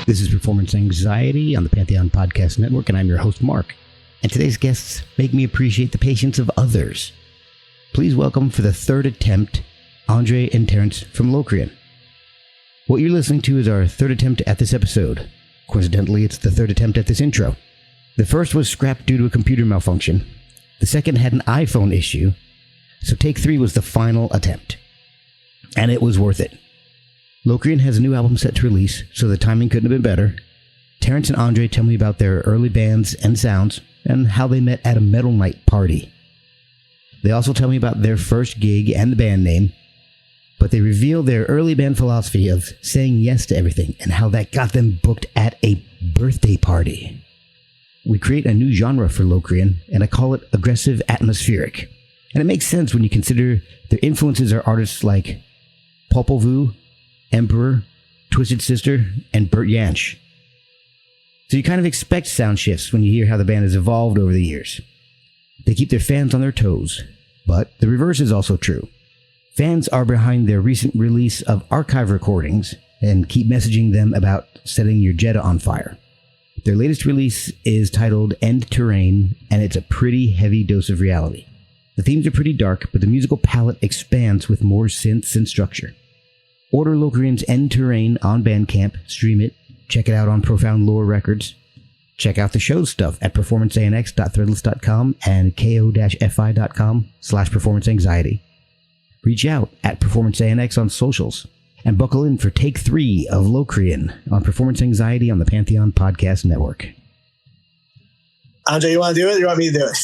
This is Performance Anxiety on the Pantheon Podcast Network, and I'm your host, Mark. And today's guests make me appreciate the patience of others. Please welcome for the third attempt, Andre and Terence from Locrian. What you're listening to is our third attempt at this episode. Coincidentally, it's the third attempt at this intro. The first was scrapped due to a computer malfunction. The second had an iPhone issue. So take 3 was the final attempt. And it was worth it. Locrian has a new album set to release, so the timing couldn't have been better. Terence and Andre tell me about their early bands and sounds, and how they met at a metal night party. They also tell me about their first gig and the band name, but they reveal their early band philosophy of saying yes to everything, and how that got them booked at a birthday party. We create a new genre for Locrian, and I call it aggressive atmospheric. And it makes sense when you consider their influences are artists like Popol Vuh, Emperor, Twisted Sister, and Bert Jansch. So you kind of expect sound shifts when you hear how the band has evolved over the years. They keep their fans on their toes, but the reverse is also true. Fans are behind their recent release of archive recordings and keep messaging them about setting your Jetta on fire. Their latest release is titled End Terrain, and it's a pretty heavy dose of reality. The themes are pretty dark, but the musical palette expands with more synths and structure. Order Locrian's End Terrain on Bandcamp, stream it, check it out on Profound Lore Records. Check out the show's stuff at performanceanx.threadless.com and ko-fi.com/performanceanxiety. Reach out at performanceanx on socials. And buckle in for take 3 of Locrian on Performance Anxiety on the Pantheon Podcast Network. Andre, you want to do it or you want me to do it?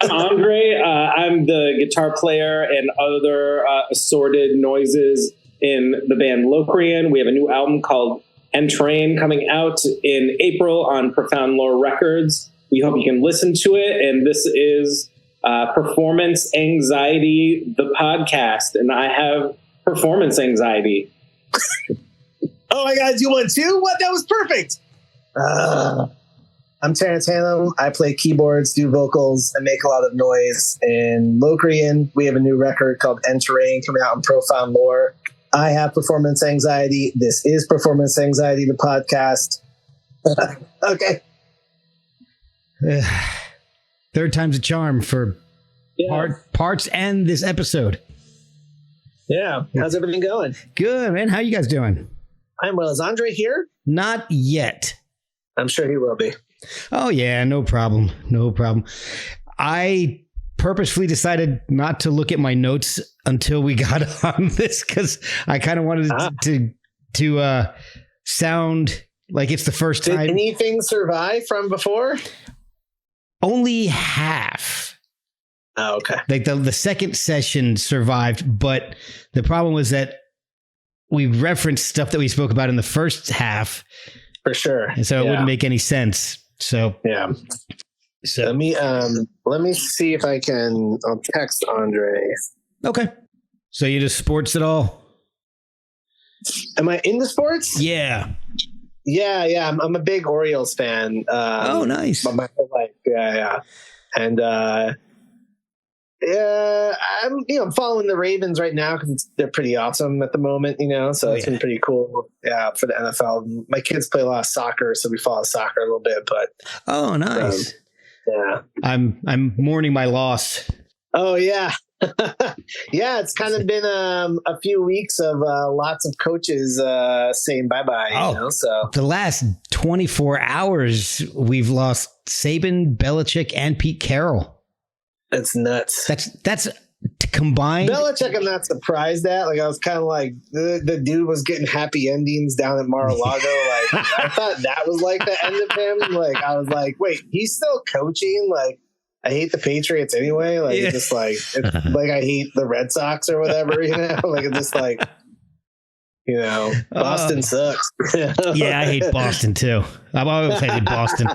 I'm Andre. I'm the guitar player and other assorted noises in the band Locrian. We have a new album called End Terrain coming out in April on Profound Lore Records. We hope you can listen to it. And this is Performance Anxiety, the podcast. And I have performance anxiety. Oh my God, you won too? What? That was perfect. I'm Terence Hannum. I play keyboards, do vocals, and make a lot of noise. In Locrian, we have a new record called End Terrain coming out on Profound Lore. I have performance anxiety. This is Performance Anxiety, the podcast. Okay. Third time's a charm for parts and this episode. Yeah. How's everything going? Good, man. How you guys doing? I'm well. Is Andre here? Not yet. I'm sure he will be. Oh, yeah. No problem. No problem. I purposefully decided not to look at my notes until we got on this because I kind of wanted to sound like it's the first time. Did anything survive from before? Only half. Oh, okay. Like the second session survived, but the problem was that we referenced stuff that we spoke about in the first half. For sure. And so it wouldn't make any sense. So yeah. So let me see if I can. I'll text Andre. Okay. So you do sports at all? Am I into sports? Yeah. Yeah. I'm a big Orioles fan. Oh, nice. My whole life. Yeah. And I'm following the Ravens right now because they're pretty awesome at the moment, so it's been pretty cool. Yeah, for the NFL. My kids play a lot of soccer, so we follow soccer a little bit. But nice. Yeah, I'm mourning my loss. Oh yeah, yeah. It's kind of been a few weeks of lots of coaches saying bye bye. So the last 24 hours, we've lost Saban, Belichick, and Pete Carroll. That's nuts. That's combined. Belichick, I'm not surprised at. Like, I was kind of like, the dude was getting happy endings down at Mar-a-Lago. Like, I thought that was like the end of him. Like, I was like, wait, he's still coaching? Like, I hate the Patriots anyway. Like, it's just like, it's like I hate the Red Sox or whatever, Like, it's just like, Boston sucks. Yeah, I hate Boston too. I've always hated Boston.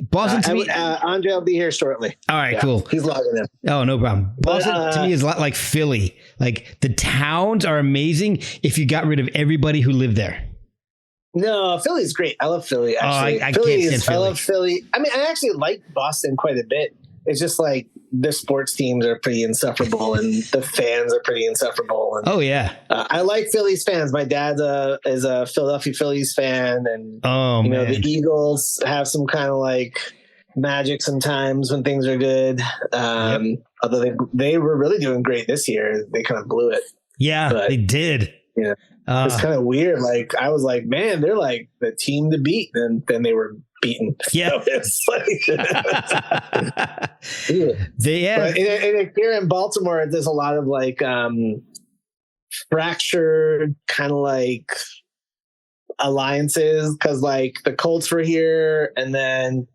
Boston to me, Andre will be here shortly. All right, cool. He's logging in. Oh, no problem. Boston to me is a lot like Philly. Like the towns are amazing if you got rid of everybody who lived there. No, Philly's great. I love Philly. Actually, I can't stand Philly. I love Philly. I mean, I actually like Boston quite a bit. It's just like the sports teams are pretty insufferable, and the fans are pretty insufferable. And, oh yeah, I like Phillies fans. My dad is a Philadelphia Phillies fan, and the Eagles have some kind of like magic sometimes when things are good. Although they were really doing great this year, they kind of blew it. Yeah, but, they did. Yeah, it's kind of weird. Like I was like, man, they're like the team to beat, and then they were beaten. Yeah, so it's like, But here in Baltimore, there's a lot of like fractured kind of like alliances because like the Colts were here, and then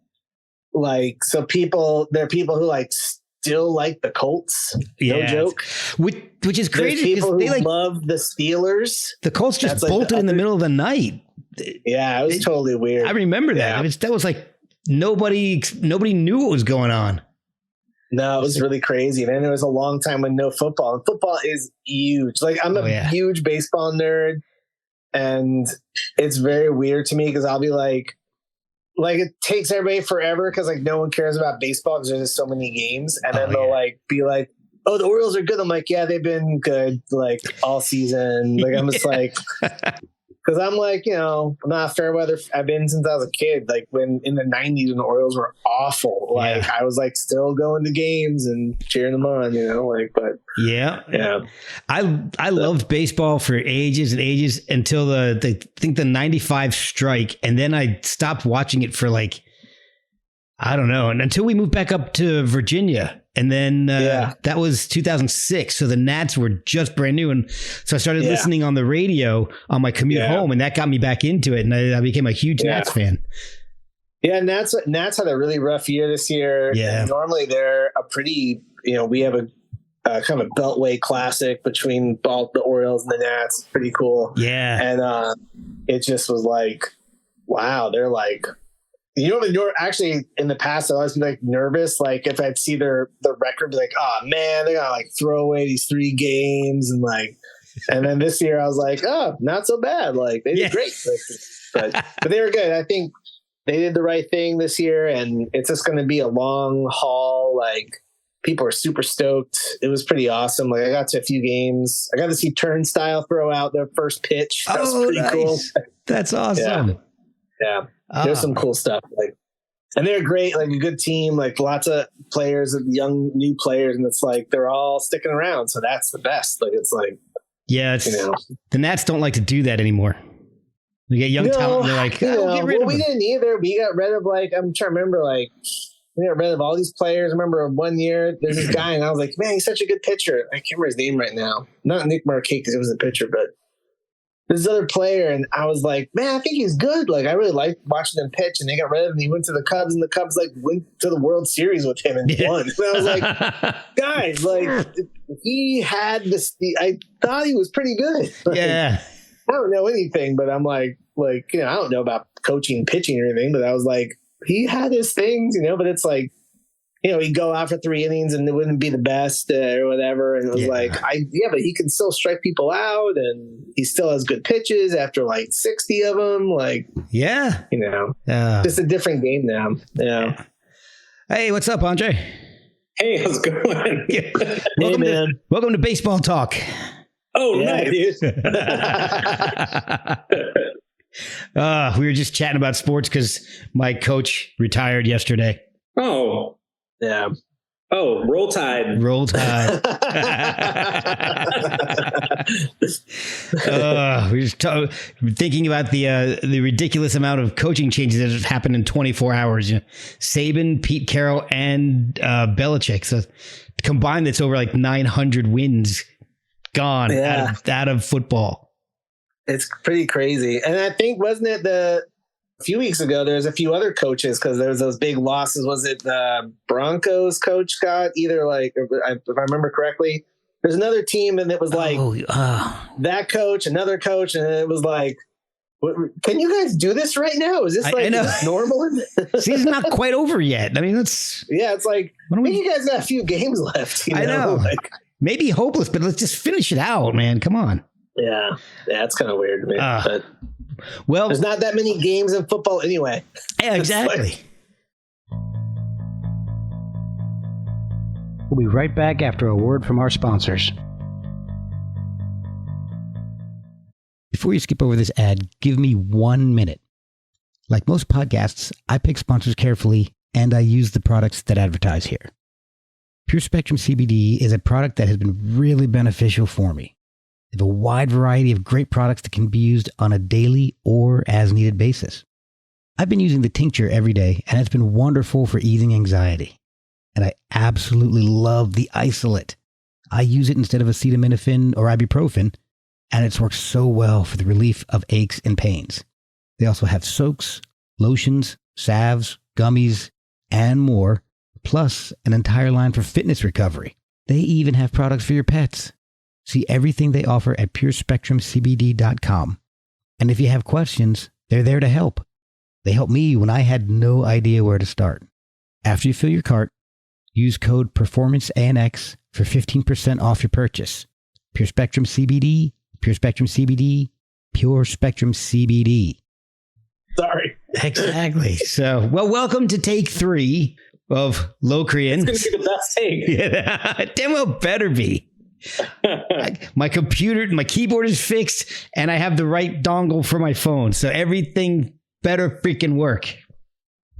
like there are people who like still like the Colts. No joke. Which is crazy because they like love the Steelers. The Colts just bolted in the middle of the night. Yeah, it was totally weird. I remember that. Yeah. That was like nobody knew what was going on. No, it was really crazy. And then there was a long time with no football. And football is huge. Like I'm a huge baseball nerd, and it's very weird to me because I'll be like it takes everybody forever because like no one cares about baseball because there's just so many games, and then they'll like be like, oh, the Orioles are good. I'm like, yeah, they've been good like all season. Like I'm just like, because I'm like, I'm not a fair weather. I've been since I was a kid. Like when in the 90s when the Orioles were awful, like I was like still going to games and cheering them on, but yeah. I loved baseball for ages and ages until the 95 strike. And then I stopped watching it for like, I don't know. And until we moved back up to Virginia. And then that was 2006. So the Nats were just brand new. And so I started listening on the radio on my commute home, and that got me back into it. And I became a huge Nats fan. Yeah, Nats had a really rough year this year. Yeah. And normally they're a pretty, we have a kind of a beltway classic between both the Orioles and the Nats. It's pretty cool. Yeah. And it just was like, wow, they're like, actually in the past, I'd always be like nervous. Like if I'd see the record, be like, oh man, they're gonna like throw away these 3 games. And then this year I was like, oh, not so bad. Like they did great. But they were good. I think they did the right thing this year, and it's just going to be a long haul. Like people are super stoked. It was pretty awesome. Like I got to a few games. I got to see Turnstile throw out their first pitch. That was pretty cool. That's awesome. Yeah. There's some cool stuff. And they're great, like a good team, like lots of players, young new players, and it's like they're all sticking around. So that's the best. Like it's like, the Nats don't like to do that anymore. We get young talent, and they're like, get rid of we didn't either. We got rid of I'm trying to remember, we got rid of all these players. I remember one year there's this guy, and I was like, man, he's such a good pitcher. I can't remember his name right now. Not Nick Marquette because he was a pitcher, but this other player, and I was like, man, I think he's good. Like I really liked watching him pitch, and they got rid of him. And he went to the Cubs, and the Cubs went to the World Series with him and won. And I was like, guys, he had this. I thought he was pretty good. I don't know anything, but I'm like I don't know about coaching, pitching, or anything. But I was like, he had his things, But it's like, he'd go out for 3 innings and it wouldn't be the best or whatever. And it was but he can still strike people out, and he still has good pitches after 60 of them. Just a different game now. Yeah. Hey, what's up, Andre? Hey, how's it going? Welcome to Baseball Talk. Oh, nice. We were just chatting about sports because my coach retired yesterday. Oh. Yeah. Oh, roll tide. Roll tide. We're just thinking about the ridiculous amount of coaching changes that have happened in 24 hours. Saban, Pete Carroll, and Belichick. So combined, it's over 900 wins gone out of football. It's pretty crazy. And I think, wasn't it a few weeks ago, there's a few other coaches because there was those big losses. Was it the Broncos coach got either if I remember correctly, there's another team and it was that coach, another coach. And it was like, can you guys do this right now? Is this is this normal? Season's not quite over yet. I mean, it's like, you guys got a few games left. I know. Maybe hopeless, but let's just finish it out, man. Come on. Yeah. It's kind of weird to me. But well, there's not that many games in football anyway. Yeah, exactly. We'll be right back after a word from our sponsors. Before you skip over this ad, give me 1 minute. Like most podcasts, I pick sponsors carefully, and I use the products that advertise here. Pure Spectrum CBD is a product that has been really beneficial for me. They have a wide variety of great products that can be used on a daily or as needed basis. I've been using the tincture every day, and it's been wonderful for easing anxiety. And I absolutely love the isolate. I use it instead of acetaminophen or ibuprofen, and it's worked so well for the relief of aches and pains. They also have soaks, lotions, salves, gummies, and more, plus an entire line for fitness recovery. They even have products for your pets. See everything they offer at purespectrumcbd.com. And if you have questions, they're there to help. They helped me when I had no idea where to start. After you fill your cart, use code PERFORMANCEANX for 15% off your purchase. Pure Spectrum CBD, Pure Spectrum CBD, Pure Spectrum CBD. Sorry. Exactly. So, well, welcome to take 3 of Locrian. It's going to be the best take. Yeah, damn well better be. My keyboard is fixed, and I have the right dongle for my phone, so everything better freaking work.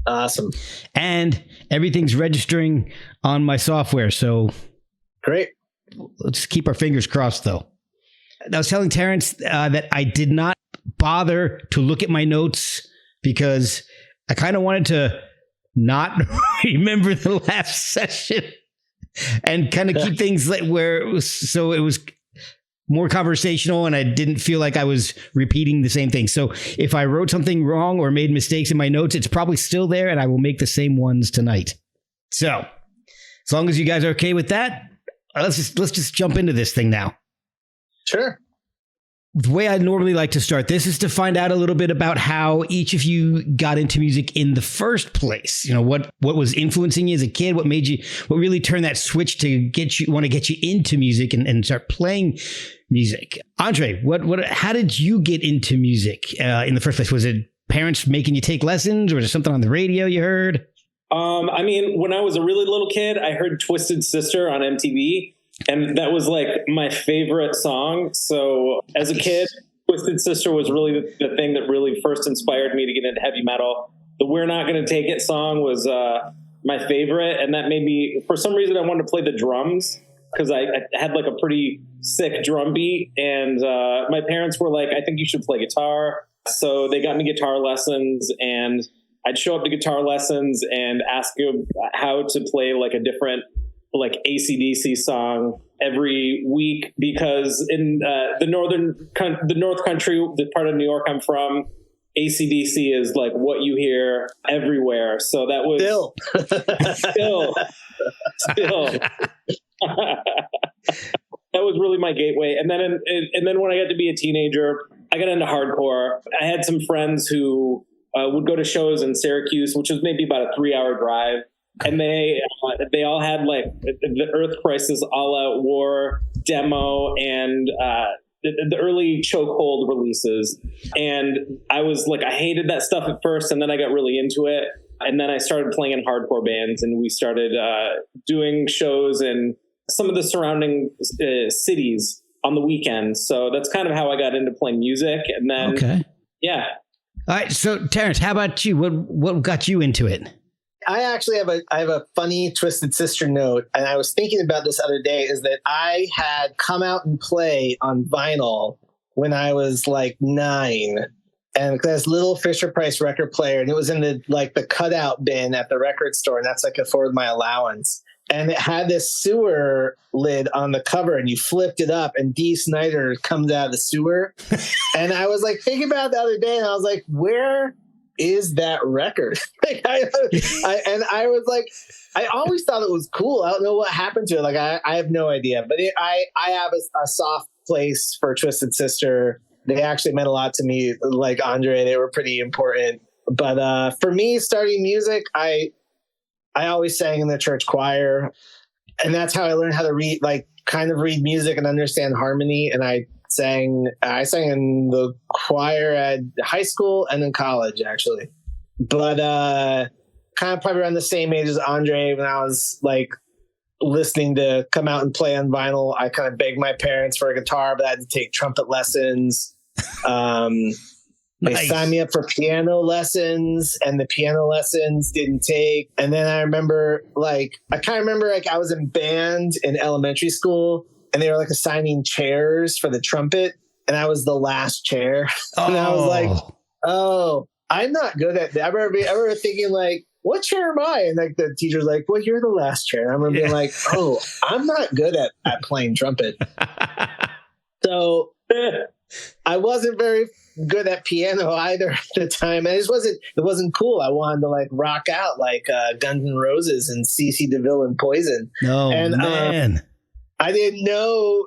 Awesome. And everything's registering on my software, so Great. Let's keep our fingers crossed, though. I was telling Terrence that I did not bother to look at my notes because I kind of wanted to not remember the last session and kind of keep things where it was more conversational, and I didn't feel like I was repeating the same thing. So if I wrote something wrong or made mistakes in my notes, it's probably still there, and I will make the same ones tonight. So as long as you guys are okay with that, let's just jump into this thing now. Sure. The way I normally like to start this is to find out a little bit about how each of you got into music in the first place. You know, what was influencing you as a kid? What really turned that switch to get you into music and start playing music? Andre, how did you get into music in the first place? Was it parents making you take lessons, or was it something on the radio you heard? I mean, when I was a really little kid, I heard Twisted Sister on MTV. And that was like my favorite song. So as a kid, Twisted Sister was really the thing that really first inspired me to get into heavy metal. The We're Not Gonna Take It song was my favorite. And that made me, for some reason, I wanted to play the drums because I had like a pretty sick drum beat. And my parents were like, I think you should play guitar. So they got me guitar lessons, and I'd show up to guitar lessons and ask them how to play like a different like AC/DC song every week, because in the North Country, the part of New York I'm from, AC/DC is like what you hear everywhere. So that was still that was really my gateway. And then when I got to be a teenager, I got into hardcore. I had some friends who would go to shows in Syracuse, which was maybe about a 3-hour drive. And they all had like the Earth Crisis All Out War demo and the early Chokehold releases. And I was like, I hated that stuff at first, and then I got really into it. And then I started playing in hardcore bands, and we started doing shows in some of the surrounding cities on the weekends. So that's kind of how I got into playing music. And then, yeah. All right. So Terrence, how about you? What got you into it? I actually have a funny Twisted Sister note, and I was thinking about this other day, is that I had come out and play on vinyl when I was like 9, and this little Fisher Price record player, and it was in the cutout bin at the record store, and that's like afforded my allowance. And it had this sewer lid on the cover, and you flipped it up, and Dee Snider comes out of the sewer. And I was like thinking about it the other day, and I was like, where is that record? I was like, I always thought it was cool. I don't know what happened to it. Like, I have no idea. But I have a soft place for Twisted Sister. They actually meant a lot to me. Like Andre, they were pretty important. But for me, starting music, I always sang in the church choir, and that's how I learned how to read music and understand harmony. And I sang in the choir at high school and in college, actually. But kind of probably around the same age as Andre, when I was like listening to come out and play on vinyl, I kind of begged my parents for a guitar, but I had to take trumpet lessons. They signed me up for piano lessons, and the piano lessons didn't take. And then I remember, I was in band in elementary school, and they were like assigning chairs for the trumpet, and I was the last chair. And I was like, oh, I'm not good at that. I remember thinking like, what chair am I? And like the teacher's like, well, you're the last chair. And I remember being like, oh, I'm not good at playing trumpet. So I wasn't very good at piano either at the time. And it wasn't cool. I wanted to like rock out like Guns N' Roses and CC DeVille and Poison. Oh, and man. I didn't know,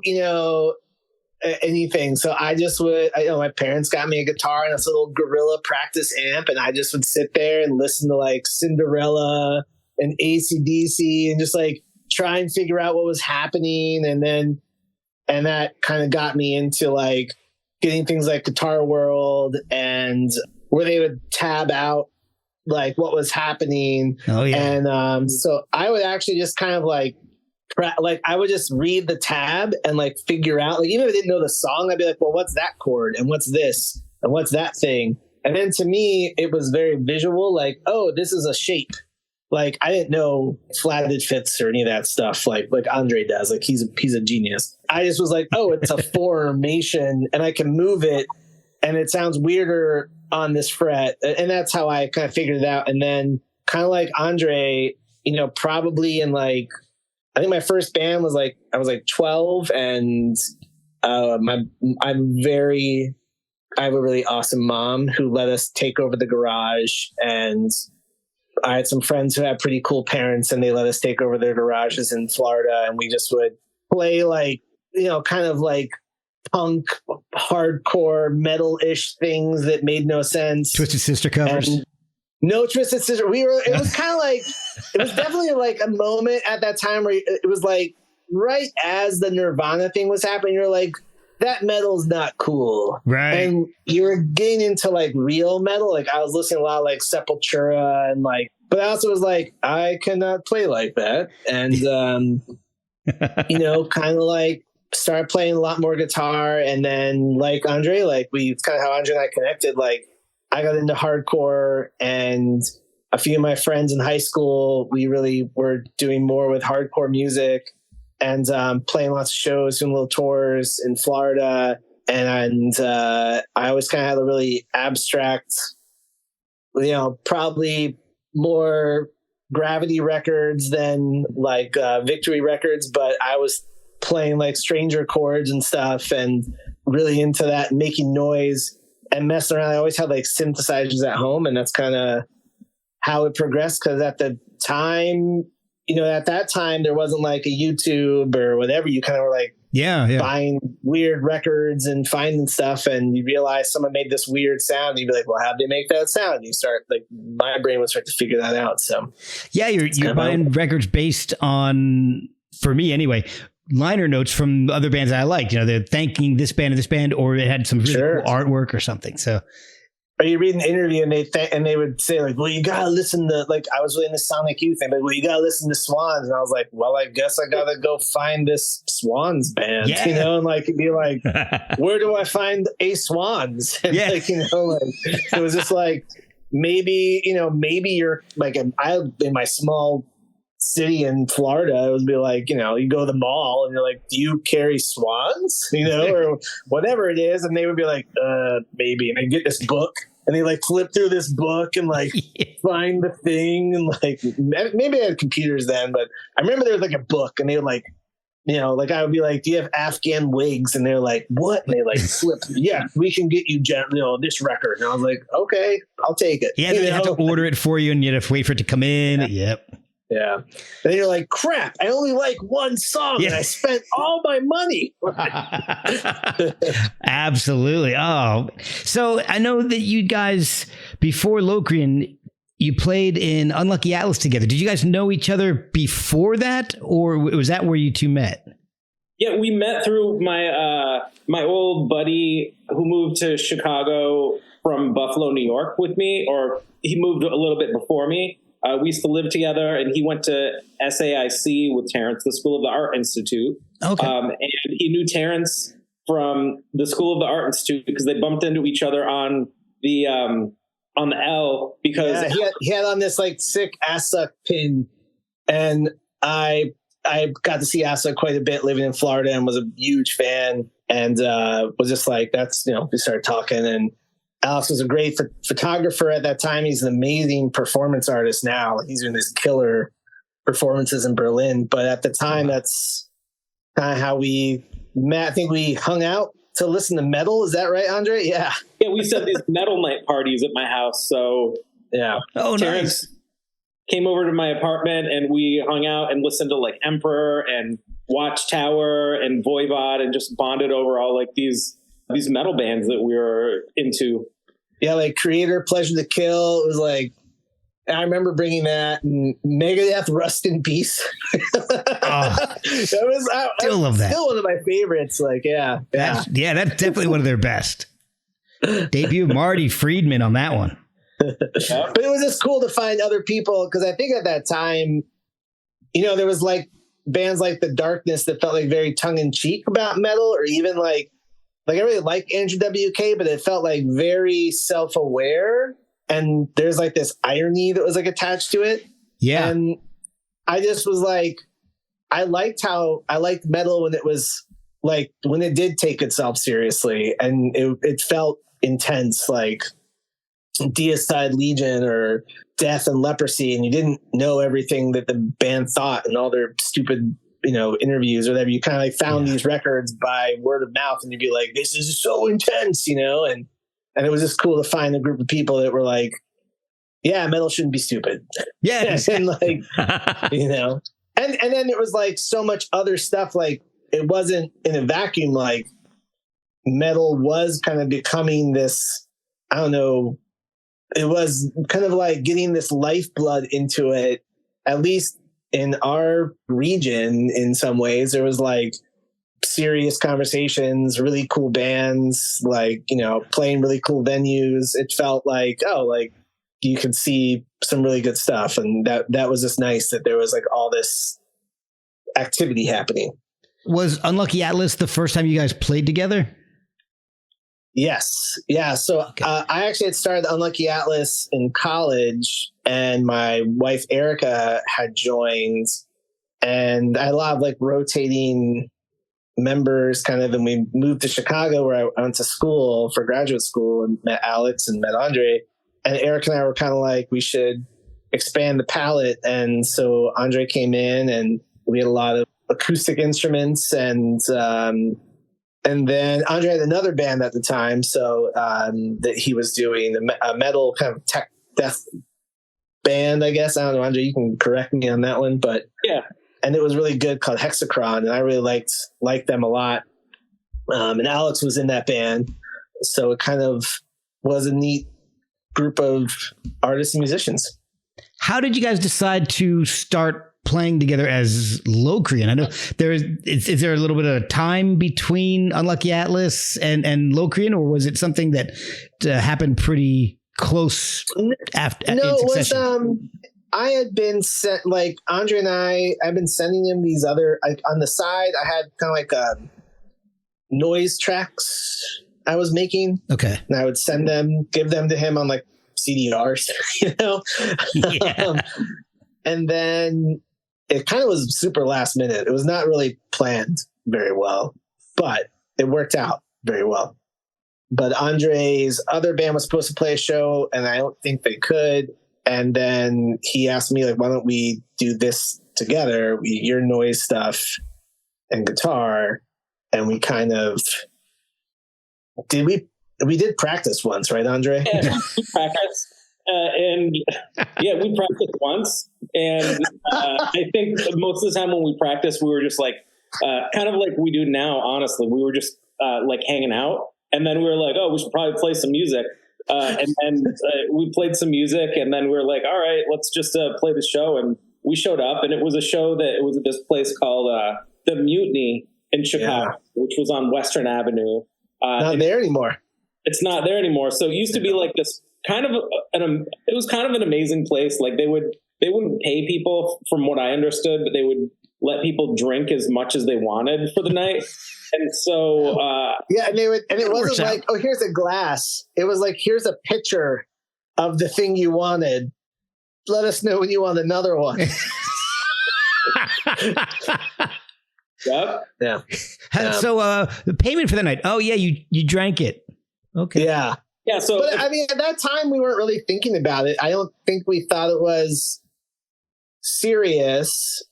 anything. So I just would, my parents got me a guitar and this little Gorilla practice amp, and I just would sit there and listen to like Cinderella and AC/DC and just like try and figure out what was happening. And that kind of got me into like getting things like Guitar World, and where they would tab out like what was happening. Oh yeah. And so I would actually just kind of like I would just read the tab and like figure out, like, even if I didn't know the song, I'd be like, well, what's that chord? And what's this? And what's that thing? And then to me, it was very visual, like, oh, this is a shape. Like, I didn't know flatted fifths or any of that stuff like Andre does. Like, he's a genius. I just was like, oh, it's a formation and I can move it and it sounds weirder on this fret. And that's how I kind of figured it out. And then kind of like Andre, probably in like, I think my first band was like, I was like 12, and I have a really awesome mom who let us take over the garage, and I had some friends who had pretty cool parents, and they let us take over their garages in Florida, and we just would play like, kind of like punk, hardcore, metal-ish things that made no sense. Twisted Sister covers. And no Twisted Sister. It was kind of like, it was definitely like a moment at that time where it was like right as the Nirvana thing was happening, you're like, that metal's not cool. Right. And you were getting into like real metal. Like I was listening a lot of like Sepultura and like, but I also was like, I cannot play like that. And, kind of like started playing a lot more guitar. And then like Andre, like it's kind of how Andre and I connected. Like I got into hardcore, and a few of my friends in high school, we really were doing more with hardcore music and playing lots of shows, doing little tours in Florida. And I always kind of had a really abstract, probably more Gravity records than like Victory records, but I was playing like Stranger chords and stuff and really into that, making noise and messing around. I always had like synthesizers at home, and that's kind of how it progressed. Cause at the time, at that time there wasn't like a YouTube or whatever. You kind of were like, buying weird records and finding stuff, and you realize someone made this weird sound, and you'd be like, well, how'd they make that sound? And you start like, my brain would start to figure that out. So yeah, you're buying records based on, for me anyway, liner notes from other bands I liked. They're thanking this band and this band, or it had some really cool artwork or something. So, or you read an interview and they would say like, well, you gotta listen to, like, I was really into Sonic Youth, and well, you gotta listen to Swans, and I was like, well, I guess I gotta go find this Swans band, and like it'd be like, where do I find a Swans? And like, it was just like, maybe you're like, in my small city in Florida, it would be like, you go to the mall and you're like, do you carry Swans, or whatever it is, and they would be like, maybe, and they get this book and they like flip through this book and like find the thing, and like maybe they had computers then, but I remember there was like a book, and they would like, like I would be like, do you have Afghan wigs? And they're like, what? And they like flip, yeah, we can get you this record. And I was like, okay, I'll take it. Yeah, they have to order it for you, and you have to wait for it to come in. Yep. Yeah. And then you're like, crap, I only like one song and I spent all my money. Absolutely. Oh, so I know that you guys, before Locrian, you played in Unlucky Atlas together. Did you guys know each other before that, or was that where you two met? Yeah, we met through my my old buddy who moved to Chicago from Buffalo, New York with me, or he moved a little bit before me. we used to live together, and he went to SAIC with Terence, the School of the Art Institute. Okay. And he knew Terence from the School of the Art Institute because they bumped into each other on the L. Because he had on this like sick Asa pin, and I got to see Asa quite a bit living in Florida and was a huge fan, and was just like, that's, we started talking, and Alex was a great photographer at that time. He's an amazing performance artist now. He's doing these killer performances in Berlin. But at the time, that's kind of how we met. I think we hung out to listen to metal. Is that right, Andre? Yeah. Yeah, we used to have these metal night parties at my house. So yeah. Oh, Terence nice. Came over to my apartment and we hung out and listened to like Emperor and Watchtower and Voivod and just bonded over all like these metal bands that we were into. Yeah, like Creator, Pleasure to Kill. It was like, I remember bringing that, and Megadeth, Rust in Peace. Still love that. Still one of my favorites. Like, yeah. That's definitely one of their best. Debut Marty Friedman on that one. But it was just cool to find other people, because I think at that time, there was like bands like The Darkness that felt like very tongue-in-cheek about metal, or even like I really like Andrew WK, but it felt like very self-aware, and there's like this irony that was like attached to it. Yeah. And I just was like, I liked metal when it was like, when it did take itself seriously, and it felt intense, like Deicide Legion or Death and Leprosy, and you didn't know everything that the band thought and all their stupid interviews or whatever. You kind of like found these records by word of mouth, and you'd be like, this is so intense, and it was just cool to find a group of people that were like, yeah, metal shouldn't be stupid. Yeah. And like, and then it was like so much other stuff. Like, it wasn't in a vacuum. Like, metal was kind of becoming this, I don't know, it was kind of like getting this lifeblood into it, at least in our region. In some ways, there was like serious conversations, really cool bands, like, playing really cool venues. It felt like, like you could see some really good stuff. And that was just nice that there was like all this activity happening. Was Unlucky Atlas the first time you guys played together? Yes. Yeah. So okay. I actually had started Unlucky Atlas in college, and my wife, Erica, had joined, and I had a lot of like rotating members kind of, and we moved to Chicago, where I went to school for graduate school, and met Alex and met Andre, and Eric and I were kind of like, we should expand the palette. And so Andre came in, and we had a lot of acoustic instruments, and then Andre had another band at the time, so that he was doing a metal kind of tech death band, I guess. I don't know, Andre, you can correct me on that one, but yeah. And it was really good, called Hexachron, and I really liked them a lot. And Alex was in that band, so it kind of was a neat group of artists and musicians. How did you guys decide to start playing together as Locrian? I know is there a little bit of time between Unlucky Atlas and Locrian, or was it something that happened pretty close after? No, it was. I had been sent, like, Andre and I've been sending him these other, like, on the side. I had kind of like noise tracks I was making. Okay, and I would give them to him on like CDRs, Yeah. And then it kind of was super last minute. It was not really planned very well, but it worked out very well. But Andre's other band was supposed to play a show, and I don't think they could. And then he asked me, like, why don't we do this together? Your noise stuff and guitar. And we kind of we did practice once, right, Andre? Yeah, we practiced. We practiced once. And I think most of the time when we practiced, we were just like, kind of like we do now, honestly. We were just like hanging out. And then we were like, oh, we should probably play some music. And then we played some music, and then we were like, all right, let's just play the show. And we showed up, and it was a show that it was at this place called The Mutiny in Chicago, which was on Western Avenue. Not there anymore. It's not there anymore. So it used to be like this kind of it was kind of an amazing place. Like they would they wouldn't pay people from what I understood, but they would let people drink as much as they wanted for the night. And so, and it wasn't like, out. oh, here's a glass. It was like, here's a picture of the thing you wanted. Let us know when you want another one. Yep. Yeah. So the payment for the night. Oh yeah, you drank it. Okay. Yeah. Yeah. So, but I mean, at that time we weren't really thinking about it. I don't think we thought it was serious,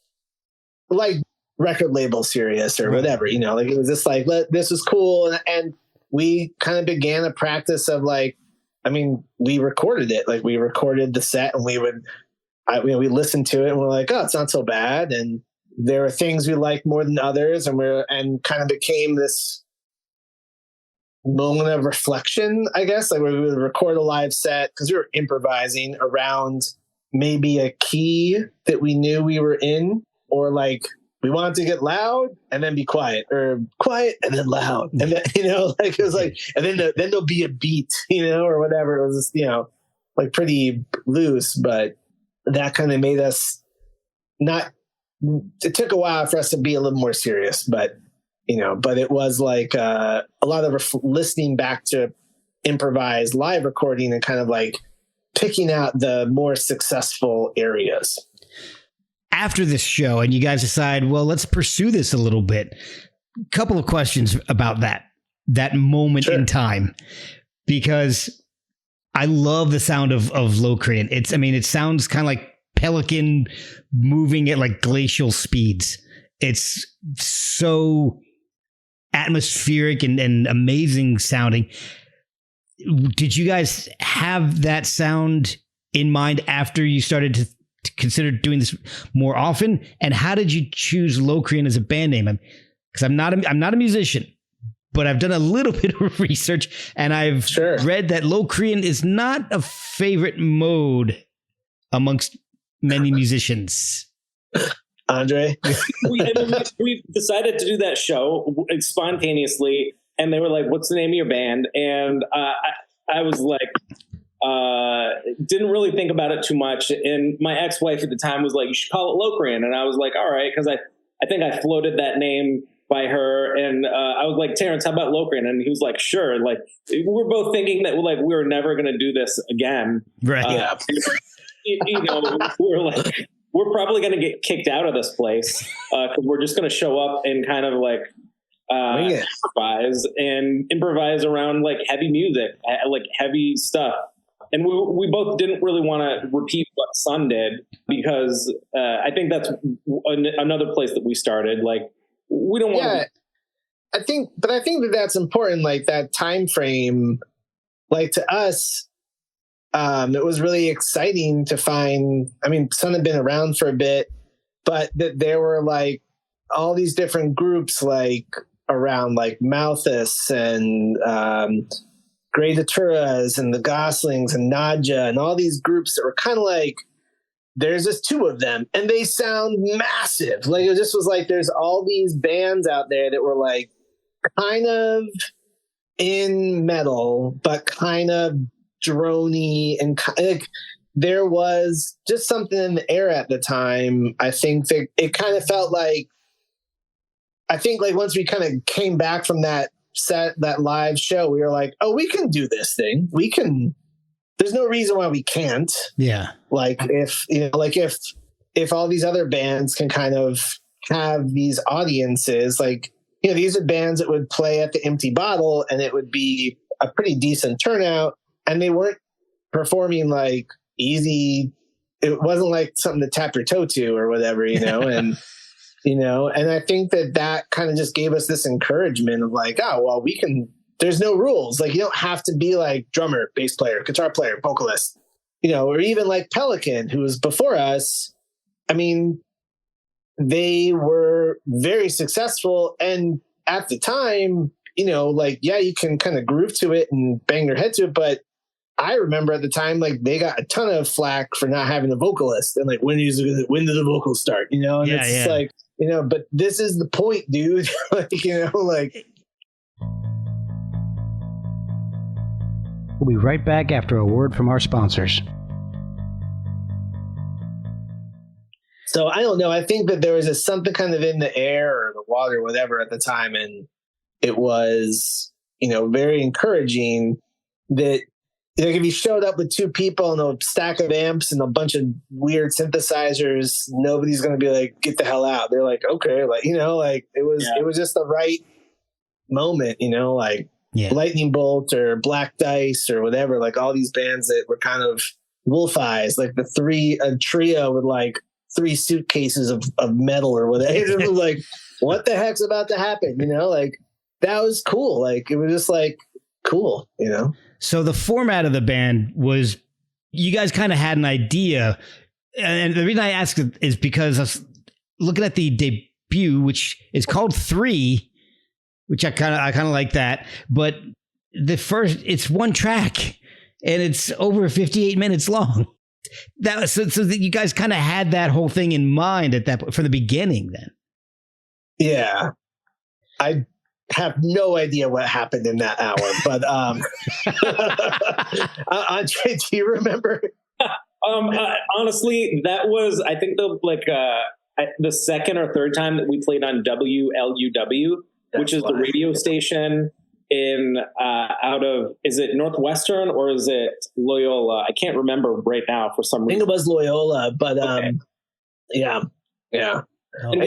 like record label serious or whatever, you know, like it was just like, this was cool. And we kind of began a practice of like, I mean, we recorded it, like we recorded the set and we listened to it and we're like, oh, it's not so bad. And there were things we liked more than others, and kind of became this moment of reflection, I guess. Like we would record a live set because we were improvising around maybe a key that we knew we were in, or like we wanted to get loud and then be quiet, or quiet and then loud, and then, you know, like it was like, and then there'll be a beat, you know, or whatever. It was just, you know, like pretty loose, but that kind of made us not. It took a while for us to be a little more serious, but you know, but it was like a lot of listening back to improvised live recording and kind of like picking out the more successful areas. After this show, and you guys decide, well, let's pursue this a little bit. Couple of questions about that moment in time, because I love the sound of Locrian. It sounds kind of like Pelican moving at like glacial speeds. It's so atmospheric and amazing sounding. Did you guys have that sound in mind after you started to consider doing this more often? And how did you choose Locrian as a band name? Because I'm not a musician, but I've done a little bit of research and I've read that Locrian is not a favorite mode amongst many musicians. Andre? we decided to do that show spontaneously, and they were like, what's the name of your band? And I was like, didn't really think about it too much. And my ex-wife at the time was like, you should call it Locrian. And I was like, all right, because I think I floated that name by her. And I was like, Terence, how about Locrian? And he was like, sure. Like, we're both thinking that like we were never going to do this again. Right. You know, we're like, we're probably going to get kicked out of this place because we're just going to show up and kind of like improvise around like heavy music, like heavy stuff. And we both didn't really want to repeat what Sun did, because I think that's another place that we started. Like, we don't want to. I think that that's important. Like that time frame, like to us, it was really exciting to find. I mean, Sun had been around for a bit, but that there were like all these different groups, like around like Malthus and Grey Daturas and the Goslings and Nadja and all these groups that were kind of like, there's just two of them and they sound massive. Like it just was like, there's all these bands out there that were like kind of in metal, but kind of droney, and like there was just something in the air at the time. I think that it kind of felt like, I think like once we kind of came back from that set, that live show, we were like, oh, we can do this thing. We can, there's no reason why we can't. Yeah. Like if, you know, like if all these other bands can kind of have these audiences, like, you know, these are bands that would play at the Empty Bottle and it would be a pretty decent turnout, and they weren't performing like easy. It wasn't like something to tap your toe to or whatever, you know, and, you know, and I think that kind of just gave us this encouragement of like, oh, well, we can, there's no rules. Like you don't have to be like drummer, bass player, guitar player, vocalist, you know, or even like Pelican, who was before us. I mean, they were very successful. And at the time, you know, like, yeah, you can kind of groove to it and bang your head to it. But I remember at the time, like they got a ton of flack for not having a vocalist, and like, when did the vocals start, you know? And it's just like, you know, but this is the point, dude. Like, you know, like. We'll be right back after a word from our sponsors. So I don't know. I think that there was something kind of in the air or the water, or whatever, at the time, and it was, very encouraging that, if you showed up with two people and a stack of amps and a bunch of weird synthesizers, nobody's going to be like, "Get the hell out." They're like, "Okay," it was just the right moment, Lightning Bolt or Black Dice or whatever, like all these bands that were kind of Wolf Eyes, like a trio with like 3 suitcases of metal or whatever. It was like, what the heck's about to happen? That was cool. Like, it was just like cool, So the format of the band was, you guys kind of had an idea. And the reason I ask is because I was looking at the debut, which is called 3, which I kind of like that. But it's one track and it's over 58 minutes long. That was so that you guys kind of had that whole thing in mind at that from the beginning then. Yeah. I have no idea what happened in that hour, but Andre, do you remember? Honestly, that was, I think, the second or third time that we played on WLUW, which is the radio station in out of, is it Northwestern or is it Loyola? I can't remember right now for some reason. I think it was Loyola, but okay. Yeah. And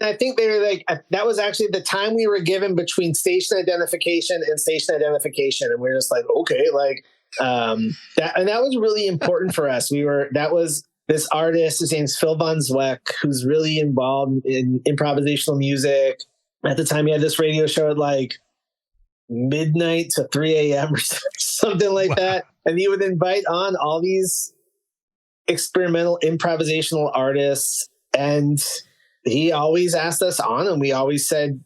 I think they were like, that was actually the time we were given between station identification and station identification, and we were just like, okay, like that was really important for us. That was this artist, his name's Phil Von Zweck, who's really involved in improvisational music. At the time, he had this radio show at like midnight to 3 a.m. or something like that, and he would invite on all these experimental improvisational artists, and he always asked us on, and we always said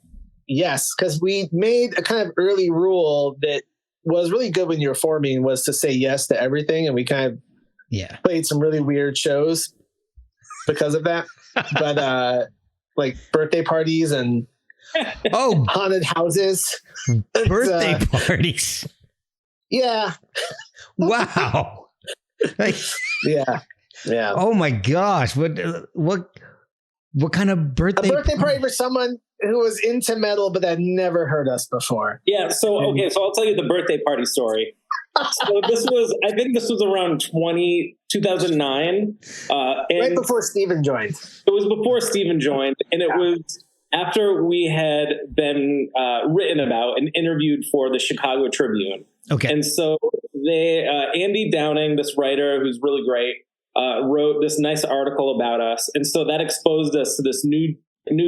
yes, because we made a kind of early rule that was really good when you were forming, was to say yes to everything, and we kind of played some really weird shows because of that. But like birthday parties and haunted houses. Birthday parties. Yeah. Wow. Yeah. Oh my gosh. What kind of birthday? A birthday party for someone who was into metal but had never heard us before. Yeah. So I'll tell you the birthday party story. So I think this was around 2009. Right before Steven joined. It was before Steven joined, and it was after we had been written about and interviewed for the Chicago Tribune. Okay. And so Andy Downing, this writer who's really great, wrote this nice article about us. And so that exposed us to this new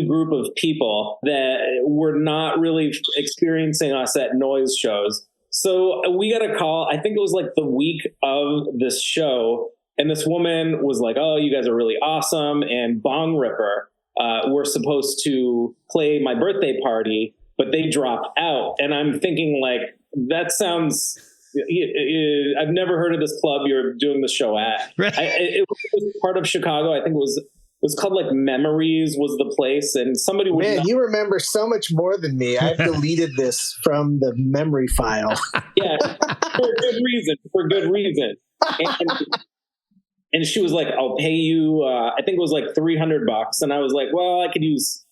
group of people that were not really experiencing us at noise shows. So we got a call, I think it was like the week of this show, and this woman was like, "Oh, you guys are really awesome." And Bong Ripper were supposed to play my birthday party, but they dropped out. And I'm thinking, like, that sounds... I've never heard of this club you're doing the show at. Right. It was part of Chicago. I think it was called like Memories was the place, and somebody would. Man, you remember so much more than me. I've deleted this from the memory file. Yeah, for good reason. And she was like, "I'll pay you." I think it was like $300, and I was like, "Well, I could use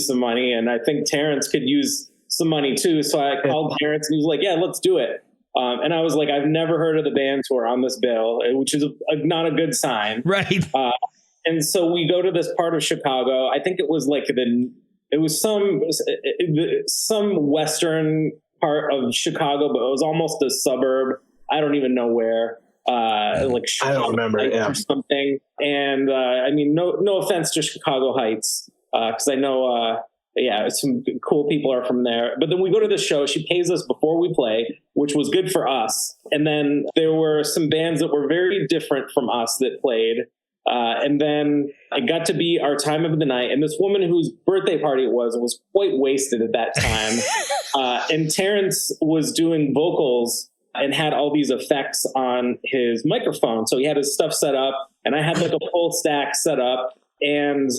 some money, and I think Terence could use some money too." So I called Terence, and he was like, "Yeah, let's do it." And I was like, I've never heard of the bands who are on this bill, which is not a good sign. Right. And so we go to this part of Chicago. I think it was like some western part of Chicago, but it was almost a suburb. I don't even know where. Like I don't remember. Yeah. Or something. And I mean, no offense to Chicago Heights, because I know. Some cool people are from there. But then we go to the show. She pays us before we play, which was good for us. And then there were some bands that were very different from us that played. And then it got to be our time of the night. And this woman whose birthday party it was quite wasted at that time. And Terence was doing vocals and had all these effects on his microphone. So he had his stuff set up, and I had like a full stack set up, and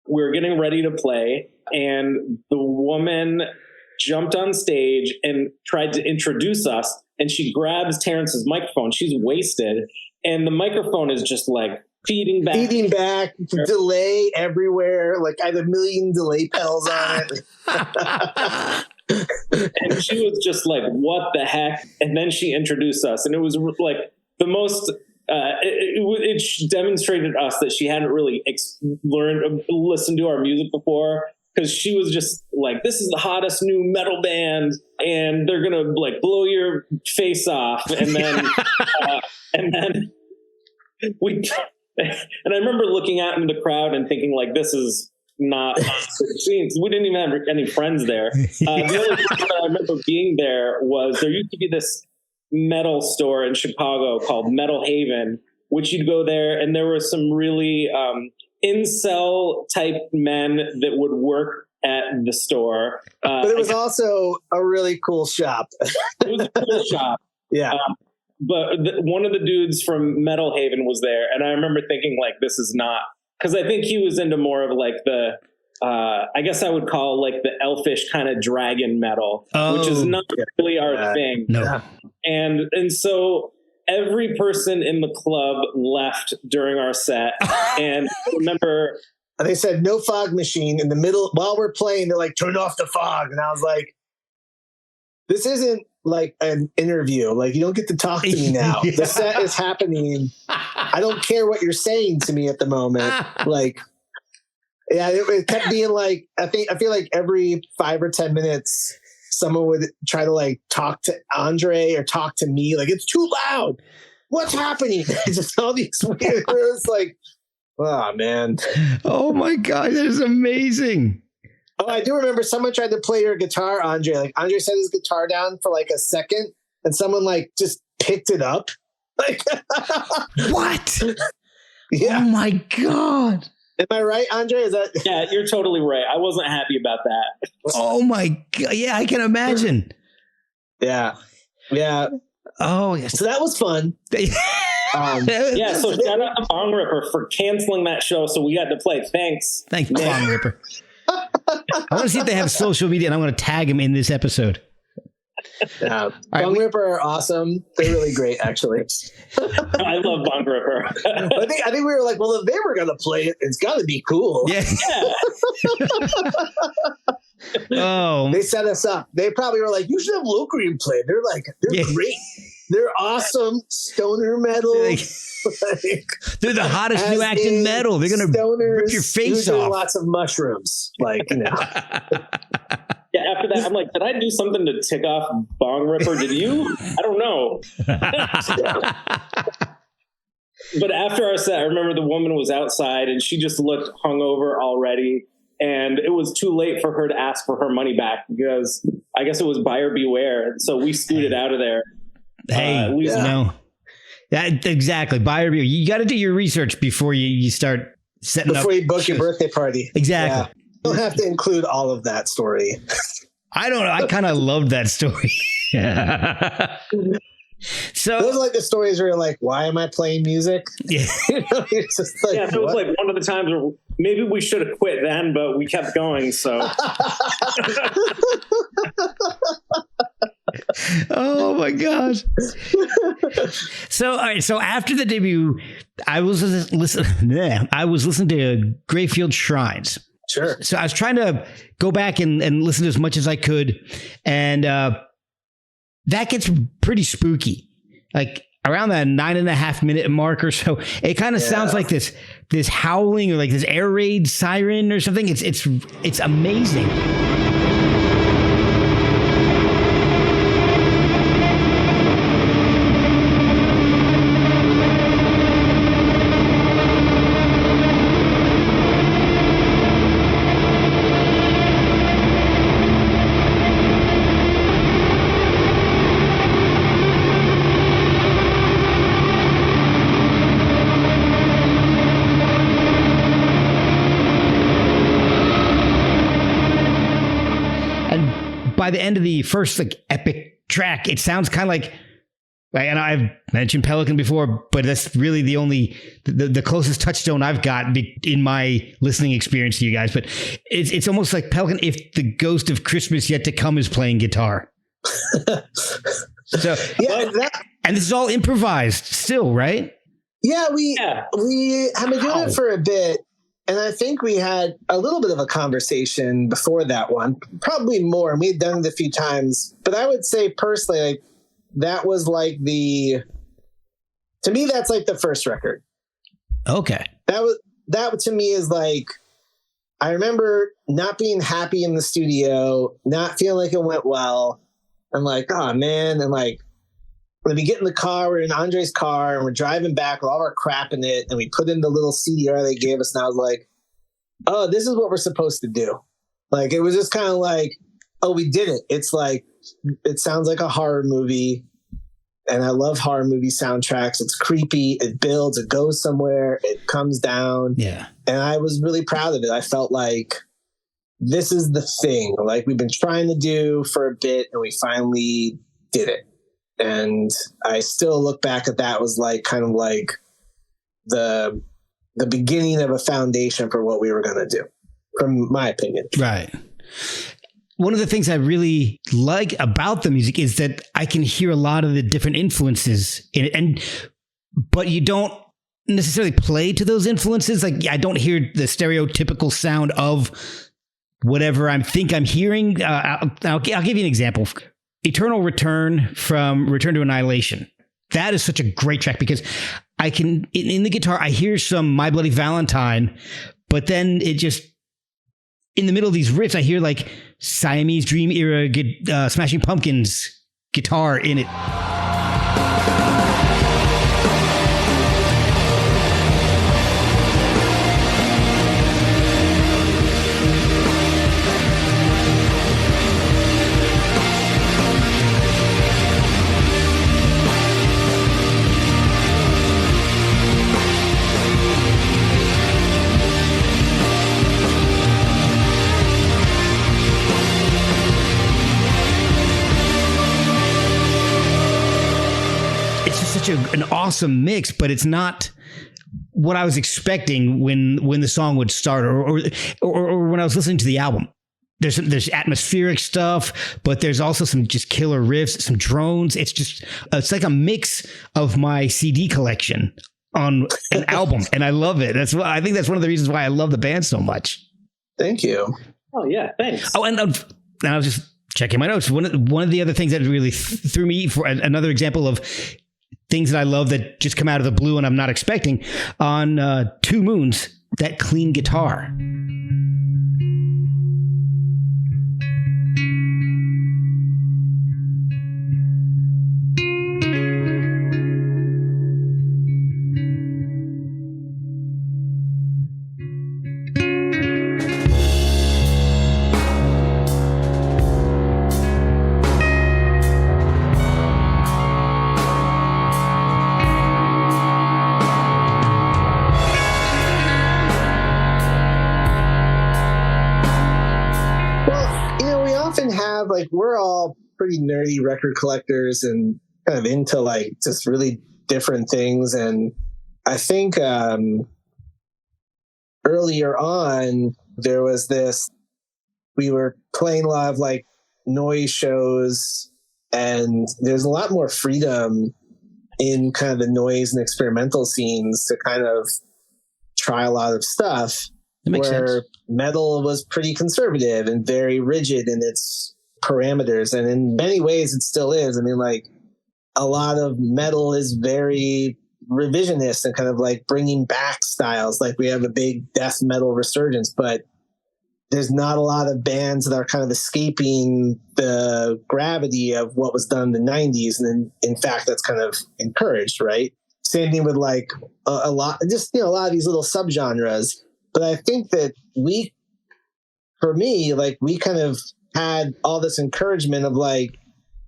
we were getting ready to play. And the woman jumped on stage and tried to introduce us, and she grabs Terence's microphone. She's wasted, and the microphone is just like feeding back, delay everywhere. Like I had a million delay pedals on it. And she was just like, what the heck? And then she introduced us, and it was like the most it demonstrated us that she hadn't really listened to our music before, because she was just like, this is the hottest new metal band and they're gonna like blow your face off. And then we and I remember looking out into the crowd and thinking like, this is not scenes. We didn't even have any friends there. The only time that I remember being there was, there used to be this metal store in Chicago called Metal Haven, which you'd go there and there were some really incel type men that would work at the store. But it was also a really cool shop. It was a cool shop. Yeah. But one of the dudes from Metal Haven was there, and I remember thinking like, this is not, because I think he was into more of like the I guess I would call like the elfish kind of dragon metal, which is not really our thing. No. And so every person in the club left during our set. And I remember, and they said no fog machine in the middle while we're playing. They're like, turn off the fog. And I was like, this isn't like an interview. Like, you don't get to talk to me now. Yeah. The set is happening. I don't care what you're saying to me at the moment. Like, yeah, it kept being like, I feel like every 5 or 10 minutes, someone would try to like talk to Andre or talk to me. Like, it's too loud. What's happening? It's just all these weird, it was like, oh man. Oh my God, that is amazing. Oh, I do remember someone tried to play your guitar, Andre. Like, Andre set his guitar down for like a second and someone like just picked it up. Like, what? Yeah. Oh my God. Am I right, Andre? Is that? yeah, you're totally right. I wasn't happy about that. Oh my God. Yeah, I can imagine. Yeah. Yeah. Oh, yes. So that was fun. Yeah, so shout out to Bong Ripper for canceling that show so we got to play. Thanks. Thank you, Bong Ripper. I want to see if they have social media, and I'm going to tag him in this episode. Yeah. Bong Ripper are awesome. They're really great, actually. I love Bong Ripper. I think we were like, well, if they were going to play it, it's got to be cool. Yeah. Oh, They set us up. They probably were like, you should have Locrian play. They're great. They're awesome stoner metal. They're the hottest new act in metal. They're going to rip your face off. Lots of mushrooms. Like, you know. Yeah, after that, I'm like, did I do something to tick off Bong Ripper? Did you? I don't know. But after our set, I remember the woman was outside and she just looked hungover already. And it was too late for her to ask for her money back because I guess it was buyer beware. So we scooted out of there. Hey, no. That, exactly. Buyer beware. You got to do your research before you start setting up. Before you book your birthday party. Exactly. Yeah. You don't have to include all of that story. I don't know. I kind of loved that story. So those are like the stories where you're like, why am I playing music? Yeah. It's just like, yeah, it was like one of the times where maybe we should have quit then, but we kept going. So. Oh my gosh. So, all right. So after the debut, I was listening to Greyfield Shrines. Sure. So I was trying to go back and listen to as much as I could. And that gets pretty spooky. Like around that 9.5 minute mark or so, it kind of sounds like this howling or like this air raid siren or something. It's amazing. By the end of the first epic track, it sounds kind of like, and I've mentioned Pelican before, but that's really the closest touchstone I've got in my listening experience to you guys. But it's almost like Pelican if the ghost of Christmas Yet to Come is playing guitar. So yeah, and this is all improvised still, right? Yeah, we have been doing it for a bit. And I think we had a little bit of a conversation before that one, probably more. And we had done it a few times. But I would say personally, like, that was like to me, that's like the first record. Okay. That to me is like, I remember not being happy in the studio, not feeling like it went well. I'm like, oh man. And like, when we get in the car, we're in Andre's car and we're driving back with all our crap in it. And we put in the little CDR they gave us. And I was like, oh, this is what we're supposed to do. Like, it was just kind of like, oh, we did it. It's like, it sounds like a horror movie. And I love horror movie soundtracks. It's creepy. It builds. It goes somewhere. It comes down. Yeah. And I was really proud of it. I felt like this is the thing. Like, we've been trying to do for a bit and we finally did it. And I still look back at that was like kind of like the beginning of a foundation for what we were going to do, from my opinion. Right. One of the things I really like about the music is that I can hear a lot of the different influences in it, but you don't necessarily play to those influences. Like, I don't hear the stereotypical sound of whatever I'm hearing. I'll give you an example. Eternal Return from Return to Annihilation. That is such a great track because I can, in the guitar, I hear some My Bloody Valentine, but then it just, in the middle of these riffs, I hear like Siamese Dream era Smashing Pumpkins guitar in it. An awesome mix, but it's not what I was expecting when the song would start or when I was listening to the album. There's atmospheric stuff, but there's also some just killer riffs, some drones. It's like a mix of my CD collection on an album, and I love it. I think that's one of the reasons why I love the band so much. Thank you. Oh yeah, thanks. Oh, and I was just checking my notes. One of the other things that really threw me for another example of things that I love that just come out of the blue and I'm not expecting on Two Moons, that clean guitar. Like, we're all pretty nerdy record collectors and kind of into like just really different things. And I think earlier on there was we were playing a lot of like noise shows, and there's a lot more freedom in kind of the noise and experimental scenes to kind of try a lot of stuff, where sense. Metal was pretty conservative and very rigid in its parameters, and in many ways it still is. I mean, like, a lot of metal is very revisionist and kind of like bringing back styles. Like, we have a big death metal resurgence, but there's not a lot of bands that are kind of escaping the gravity of what was done in the 90s, and in fact that's kind of encouraged, right? Same thing with like a lot of these little subgenres. But I think that we kind of had all this encouragement of like,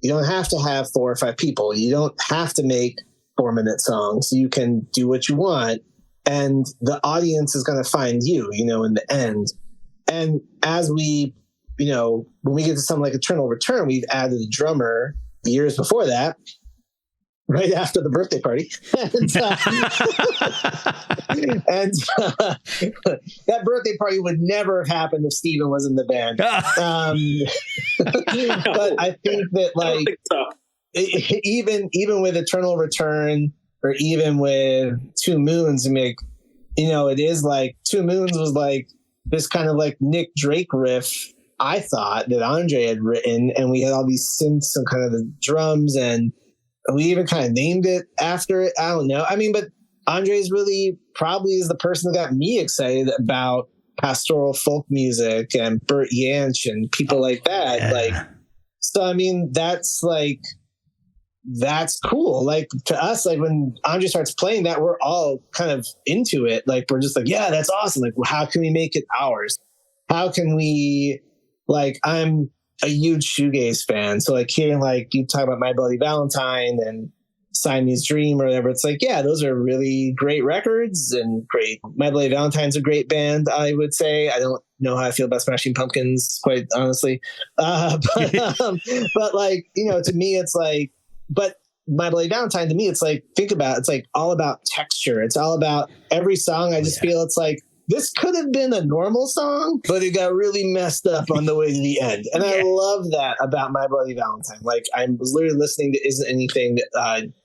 you don't have to have 4 or 5 people. You don't have to make 4-minute songs. You can do what you want, and the audience is going to find you, in the end. And as we, when we get to something like Eternal Return, we've added a drummer years before that, right after the birthday party. and that birthday party would never have happened if Steven was in the band. But I think that, like, even with Eternal Return, or even with Two Moons, and like, you know, it is like Two Moons was like this kind of like Nick Drake riff, I thought, that Andre had written, and we had all these synths and kind of the drums, and we even kind of named it after it. I don't know. I mean, but Andre's really probably is the person that got me excited about pastoral folk music and Bert Jansch and people like that. Yeah. Like, so I mean, that's cool. Like, to us, like when Andre starts playing that, we're all kind of into it. Like, we're just like, yeah, that's awesome. Like, well, how can we make it ours? How can we, like, I'm a huge shoegaze fan. So like hearing like you talk about My Bloody Valentine and Siamese Dream or whatever, it's like, yeah, those are really great records and great. My Bloody Valentine's a great band, I would say. I don't know how I feel about Smashing Pumpkins, quite honestly. But like, you know, to me, it's like, but My Bloody Valentine, to me, it's like, think about it, it's like all about texture. It's all about every song. I just feel it's like, this could have been a normal song, but it got really messed up on the way to the end. And I love that about My Bloody Valentine. Like, I was literally listening to Isn't Anything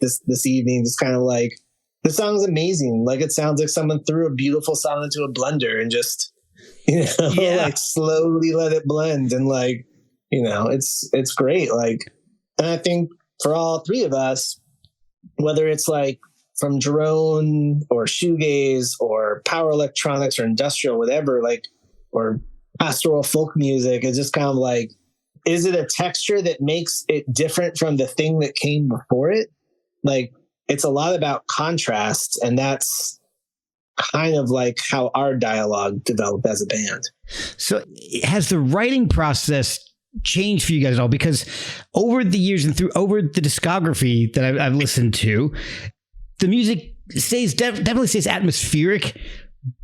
this evening, just kind of like, the song's amazing. Like, it sounds like someone threw a beautiful song into a blender and just, you know, like slowly let it blend. And like, you know, it's great. Like, and I think for all three of us, whether it's like from drone or shoegaze or power electronics or industrial, whatever, like, or pastoral folk music, is just kind of like, is it a texture that makes it different from the thing that came before it? Like, it's a lot about contrast, and that's kind of like how our dialogue developed as a band. So has the writing process changed for you guys at all? Because over the years and over the discography that I've listened to, the music definitely stays atmospheric,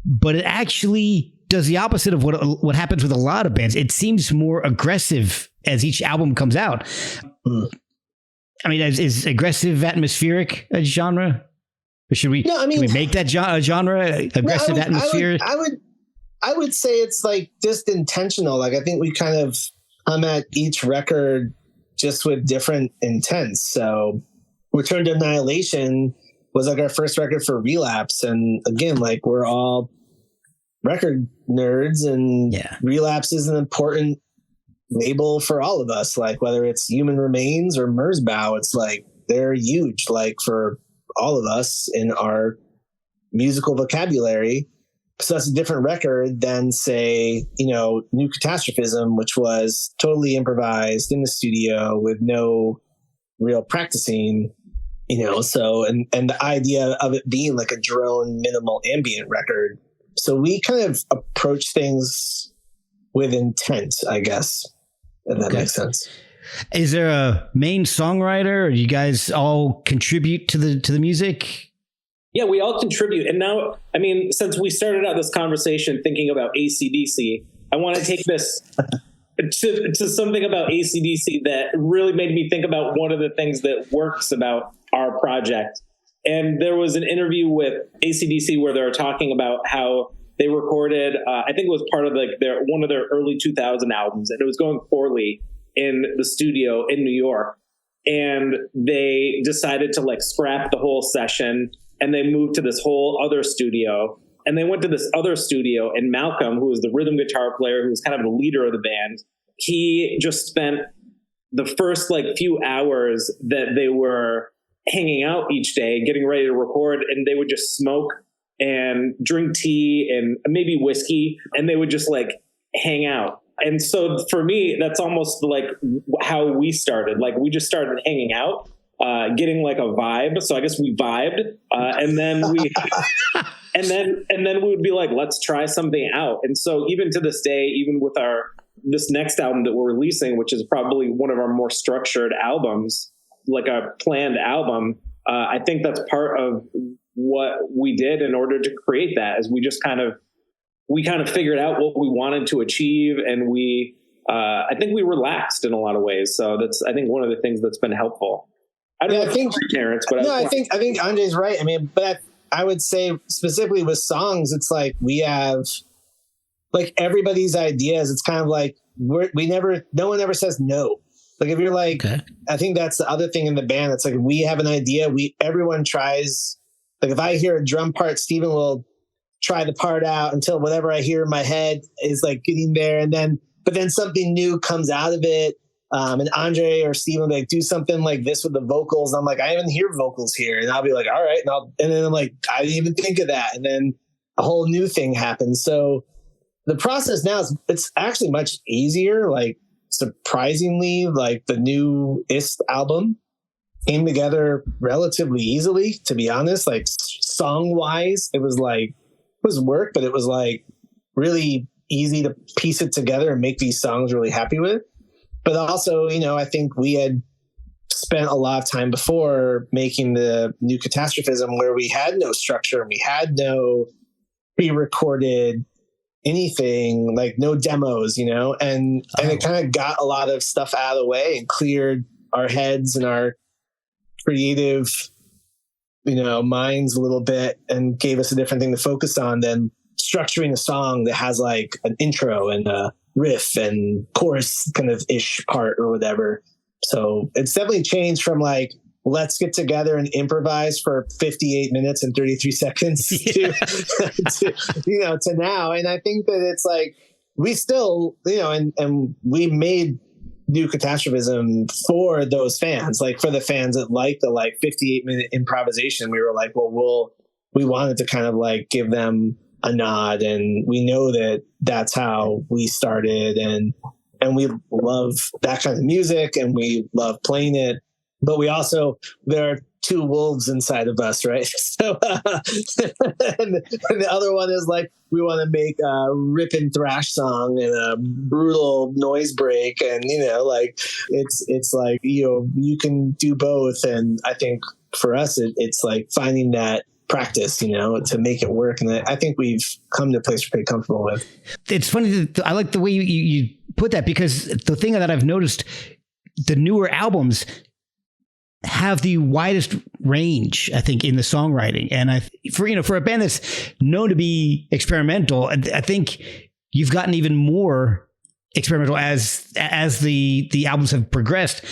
but it actually does the opposite of what happens with a lot of bands. It seems more aggressive as each album comes out. I mean, is aggressive atmospheric a genre? Or should we? No, I mean, can we make that a genre? Aggressive atmosphere. I would say it's like just intentional. Like, I think we kind of come at each record just with different intents. So, Return to Annihilation was like our first record for Relapse, and again, like, we're all record nerds, and Relapse is an important label for all of us. Like, whether it's Human Remains or Merzbow, it's like they're huge, like, for all of us in our musical vocabulary. So that's a different record than, say, you know, New Catastrophism, which was totally improvised in the studio with no real practicing. You know, so, and the idea of it being like a drone minimal ambient record. So we kind of approach things with intent, I guess, if that makes sense. Is there a main songwriter, or do you guys all contribute to the music? Yeah, we all contribute. And now, I mean, since we started out this conversation thinking about AC/DC, I want to take this to something about AC/DC that really made me think about one of the things that works about our project. And there was an interview with AC/DC where they were talking about how they recorded, I think it was part of like one of their early 2000 albums, and it was going poorly in the studio in New York. And they decided to like scrap the whole session, and they moved to this whole other studio. And they went to this other studio, and Malcolm, who was the rhythm guitar player, who was kind of the leader of the band, he just spent the first like few hours that they were hanging out each day, getting ready to record, and they would just smoke and drink tea and maybe whiskey, and they would just like hang out. And so for me, that's almost like how we started. Like, we just started hanging out, getting like a vibe. So I guess we vibed, and then we, and then we would be like, let's try something out. And so even to this day, even with this next album that we're releasing, which is probably one of our more structured albums, like a planned album, I think that's part of what we did in order to create that, is we kind of figured out what we wanted to achieve, and I think we relaxed in a lot of ways. So that's, I think, one of the things that's been helpful. I don't know, I think Terrence, but no, I think Andre's right. I mean, but I would say specifically with songs, it's like we have like everybody's ideas. It's kind of like no one ever says no. Like if you're like, Okay. I think that's the other thing in the band. It's like, we have an idea. Everyone tries, like if I hear a drum part, Steven will try the part out until whatever I hear in my head is like getting there. But then something new comes out of it. And Andre or Steven will like do something like this with the vocals. I'm like, I even hear vocals here. And I'll be like, all right. And then I'm like, I didn't even think of that. And then a whole new thing happens. So the process now it's actually much easier. Like surprisingly, like the new Ist album came together relatively easily, to be honest. Like song wise, it was work, but it was like really easy to piece it together and make these songs really happy with. But also, I think we had spent a lot of time before making the new Catastrophism where we had no structure, we had no pre-recorded anything, like no demos, and it kind of got a lot of stuff out of the way and cleared our heads and our creative, minds a little bit and gave us a different thing to focus on than structuring a song that has like an intro and a riff and chorus kind of ish part or whatever. So it's definitely changed from like, let's get together and improvise for 58 minutes and 33 seconds to now. And I think that it's like, we still, and we made New Catastrophism for those fans, like for the fans that like the 58-minute improvisation. We were like, well, we wanted to kind of like give them a nod, and we know that that's how we started, and we love that kind of music and we love playing it, but we also, there are two wolves inside of us, right? So and the other one is like, we want to make a rip and thrash song and a brutal noise break, and it's like you can do both. And I think for us it's like finding that practice, to make it work. And I think we've come to a place we're pretty comfortable with. It's funny that I like the way you put that, because the thing that I've noticed, the newer albums have the widest range, I think, in the songwriting. And for a band that's known to be experimental, I think you've gotten even more experimental as the albums have progressed,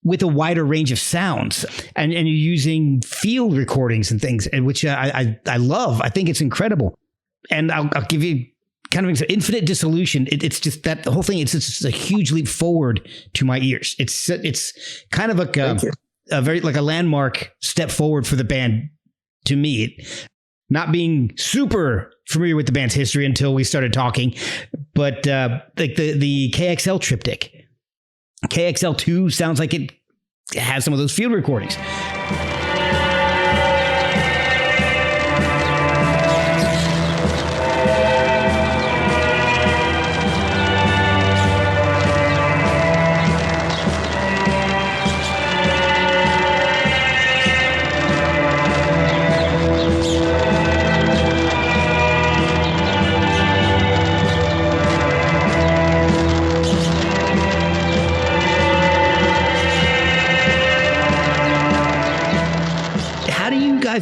with a wider range of sounds, and you're using field recordings and things, which I love. I think it's incredible. And I'll give you kind of infinite dissolution. It's just that the whole thing. It's just a huge leap forward to my ears. It's kind of like a very like a landmark step forward for the band to me. Not being super familiar with the band's history until we started talking, but like the KXL triptych. KXL2 sounds like it has some of those field recordings.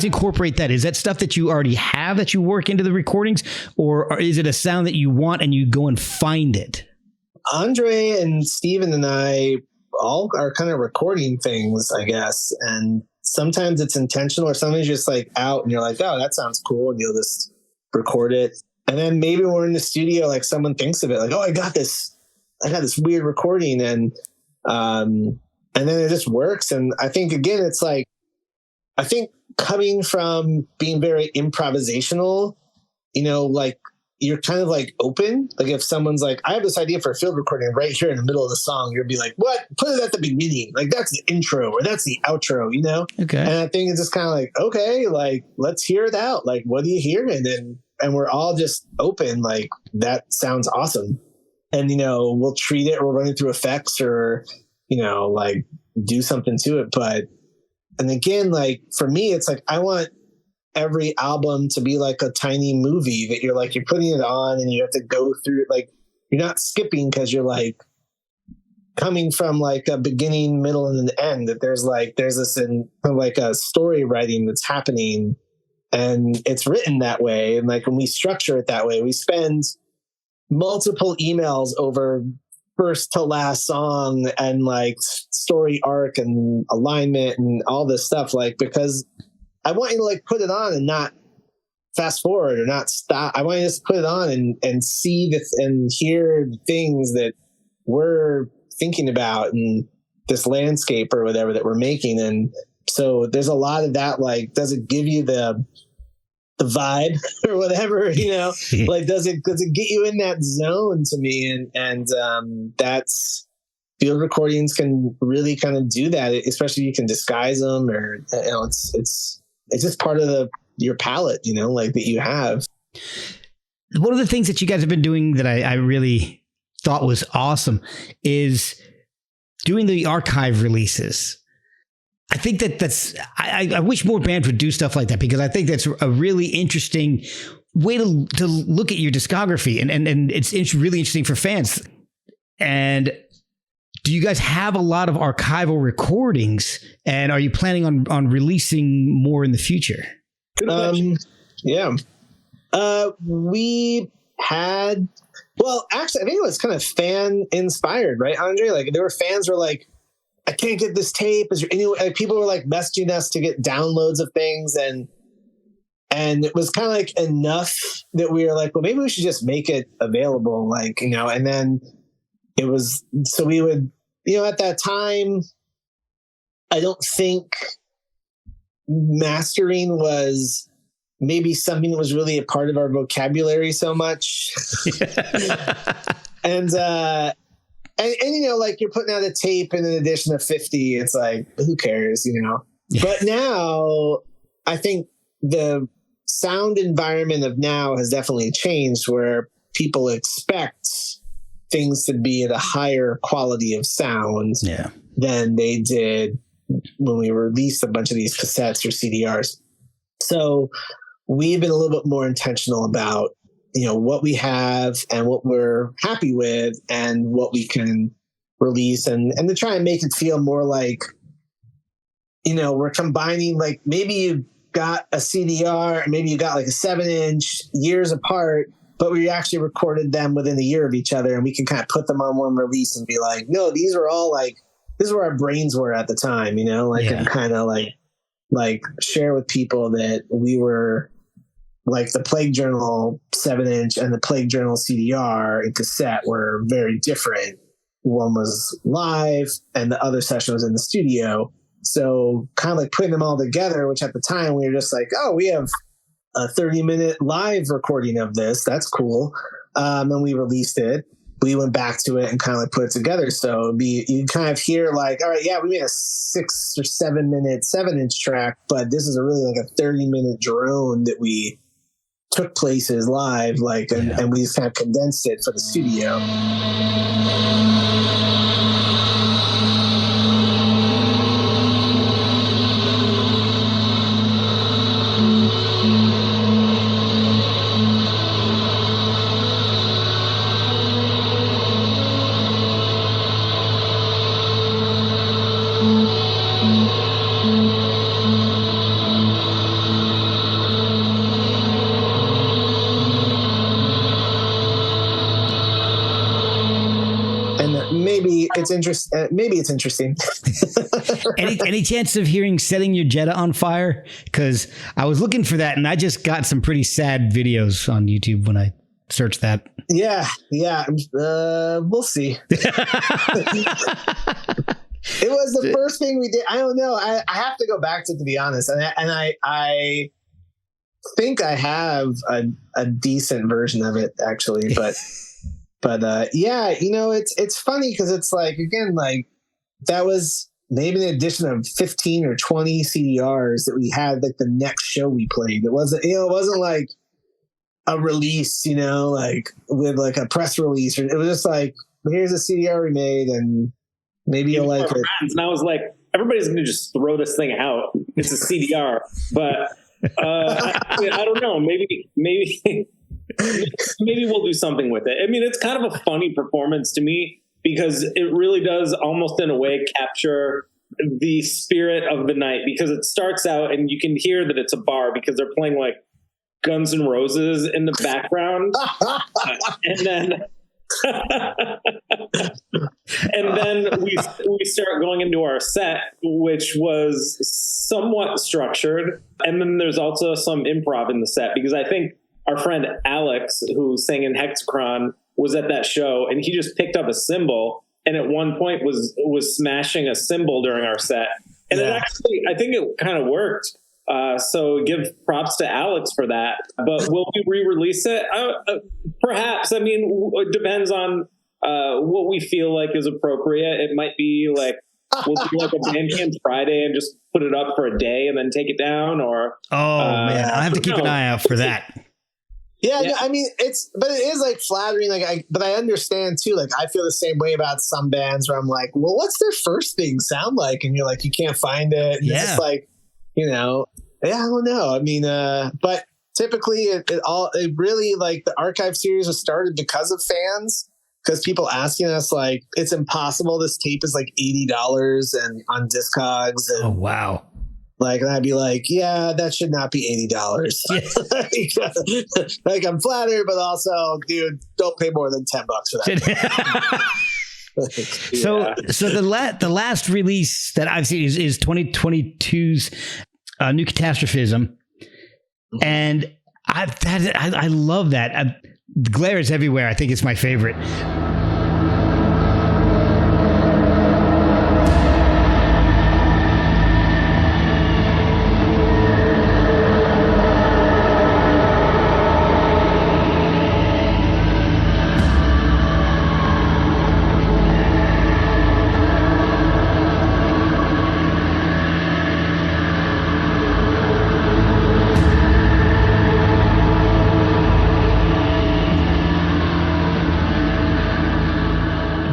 Incorporate that? Is that stuff that you already have that you work into the recordings, or is it a sound that you want and you go and find it? Andre and Steven and I all are kind of recording things, I guess, and sometimes it's intentional, or sometimes you're just like out and you're like, oh, that sounds cool, and you'll just record it. And then maybe when we're in the studio, like someone thinks of it, like, oh, I got this weird recording, and then it just works. And I think again, it's like, I think coming from being very improvisational, like you're kind of like open. Like if someone's like, I have this idea for a field recording right here in the middle of the song, you'll be like, what? Put it at the beginning. Like that's the intro or that's the outro, Okay. And I think it's just kind of like, okay, like let's hear it out. Like, what do you hear? And we're all just open. Like that sounds awesome. And, we'll treat it, or we'll run it through effects, or, like do something to it. And again, like for me, it's like, I want every album to be like a tiny movie that you're putting it on and you have to go through it. Like you're not skipping because you're like coming from like a beginning, middle, and an end. That there's this in like a story writing that's happening, and it's written that way. And like when we structure it that way, we spend multiple emails over first to last song and like story arc and alignment and all this stuff, like, because I want you to like put it on and not fast forward or not stop. I want you to just put it on and see this and hear things that we're thinking about and this landscape or whatever that we're making. And so there's a lot of that, like, does it give you the vibe or whatever, you know, like, does it get you in that zone to me? And that's, field recordings can really kind of do that, especially you can disguise them, or, you know, it's just part of your palette, you know, like, that you have. One of the things that you guys have been doing that I really thought was awesome is doing the archive releases. I think I wish more bands would do stuff like that, because I think that's a really interesting way to look at your discography, and it's really interesting for fans. And do you guys have a lot of archival recordings, and are you planning on releasing more in the future? Yeah. We had, well, actually, I think it was kind of fan inspired, right, Andre? Like, there were fans who were like, I can't get this tape. Is there any way? Like, people were like messaging us to get downloads of things, and it was kind of like enough that we were like, well, maybe we should just make it available, like, you know. And then it was, so we would, you know, at that time, I don't think mastering was maybe something that was really a part of our vocabulary so much. And you know, like, you're putting out a tape in an edition of 50, it's like, who cares, you know? But now I think the sound environment of now has definitely changed, where people expect things to be at a higher quality of sound than they did when we released a bunch of these cassettes or CDRs. So we've been a little bit more intentional about, you know, what we have and what we're happy with and what we can release, and to try and make it feel more like, you know, we're combining, like, maybe you got a CDR, maybe you got like a 7-inch years apart, but we actually recorded them within a year of each other, and we can kind of put them on one release and be like, no, these are all like, this is where our brains were at the time, you know, like, and kind of like share with people that we were, like, the Plague Journal 7-inch and the Plague Journal CDR and cassette were very different. One was live and the other session was in the studio. So kind of like putting them all together, which at the time we were just like, oh, we have a 30-minute live recording of this. That's cool. And we released it. We went back to it and kind of like put it together. So you kind of hear like, all right, yeah, we made a 6 or 7 minute 7-inch track, but this is really like a 30-minute drone that we took places live, like, and we just kind of condensed it for the studio. Maybe it's interesting. Any chance of hearing Setting Your Jetta on Fire? Because I was looking for that, and I just got some pretty sad videos on YouTube when I searched that. Yeah. We'll see. It was the first thing we did. I don't know. I have to go back to be honest. And I think I have a decent version of it, actually, but yeah, you know, it's funny because it's like, again, like, that was maybe an addition of 15 or 20 CDRs that we had, like, the next show we played. It wasn't like a release, you know, like with like a press release. It was just like, here's a CDR we made, and maybe you'll like it. And I was like, everybody's going to just throw this thing out. It's a CDR, but I don't know. Maybe we'll do something with it. I mean, it's kind of a funny performance to me, because it really does almost in a way capture the spirit of the night, because it starts out and you can hear that it's a bar because they're playing like Guns N' Roses in the background. And then And then we start going into our set, which was somewhat structured. And then there's also some improv in the set, because I think our friend Alex, who sang in Hexachron, was at that show, and he just picked up a cymbal, and at one point was smashing a cymbal during our set. And it actually, I think it kind of worked. So give props to Alex for that. But will we re-release it? Perhaps. I mean, it depends on what we feel like is appropriate. It might be like we'll do like a Bandcamp Friday and just put it up for a day and then take it down. Or man, I have to keep an eye out for that. Yeah, no, I mean, it is like flattering. But I understand too. Like, I feel the same way about some bands where I'm like, well, what's their first thing sound like? And you're like, you can't find it. And it's just like, I don't know. I mean, but typically it really, like, the archive series was started because of fans, because people asking us, like, it's impossible. This tape is like $80 and on Discogs. And, oh, wow. Like, and I'd be like, yeah, that should not be $80. Like, I'm flattered, but also, dude, don't pay more than $10 for that. So the last release that I've seen is 2022's New Catastrophism, and I love that. Glare is everywhere. I think it's my favorite.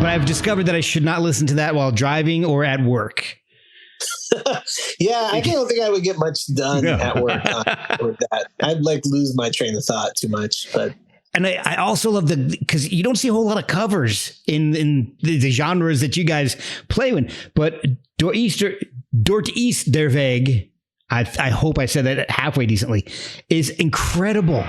I've discovered that I should not listen to that while driving or at work. Yeah, I don't think I would get much done at work with that. I'd like lose my train of thought too much. And I also love because you don't see a whole lot of covers in the genres that you guys play in. But Dort East der Weg, I hope I said that halfway decently, is incredible.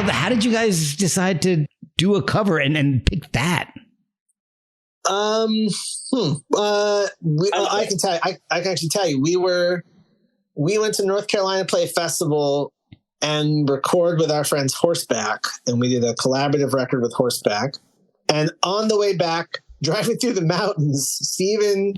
How did you guys decide to do a cover and pick that? I can tell you, I can actually tell you, we went to North Carolina to play a festival and record with our friends Horseback, and we did a collaborative record with Horseback. And on the way back, driving through the mountains, Steven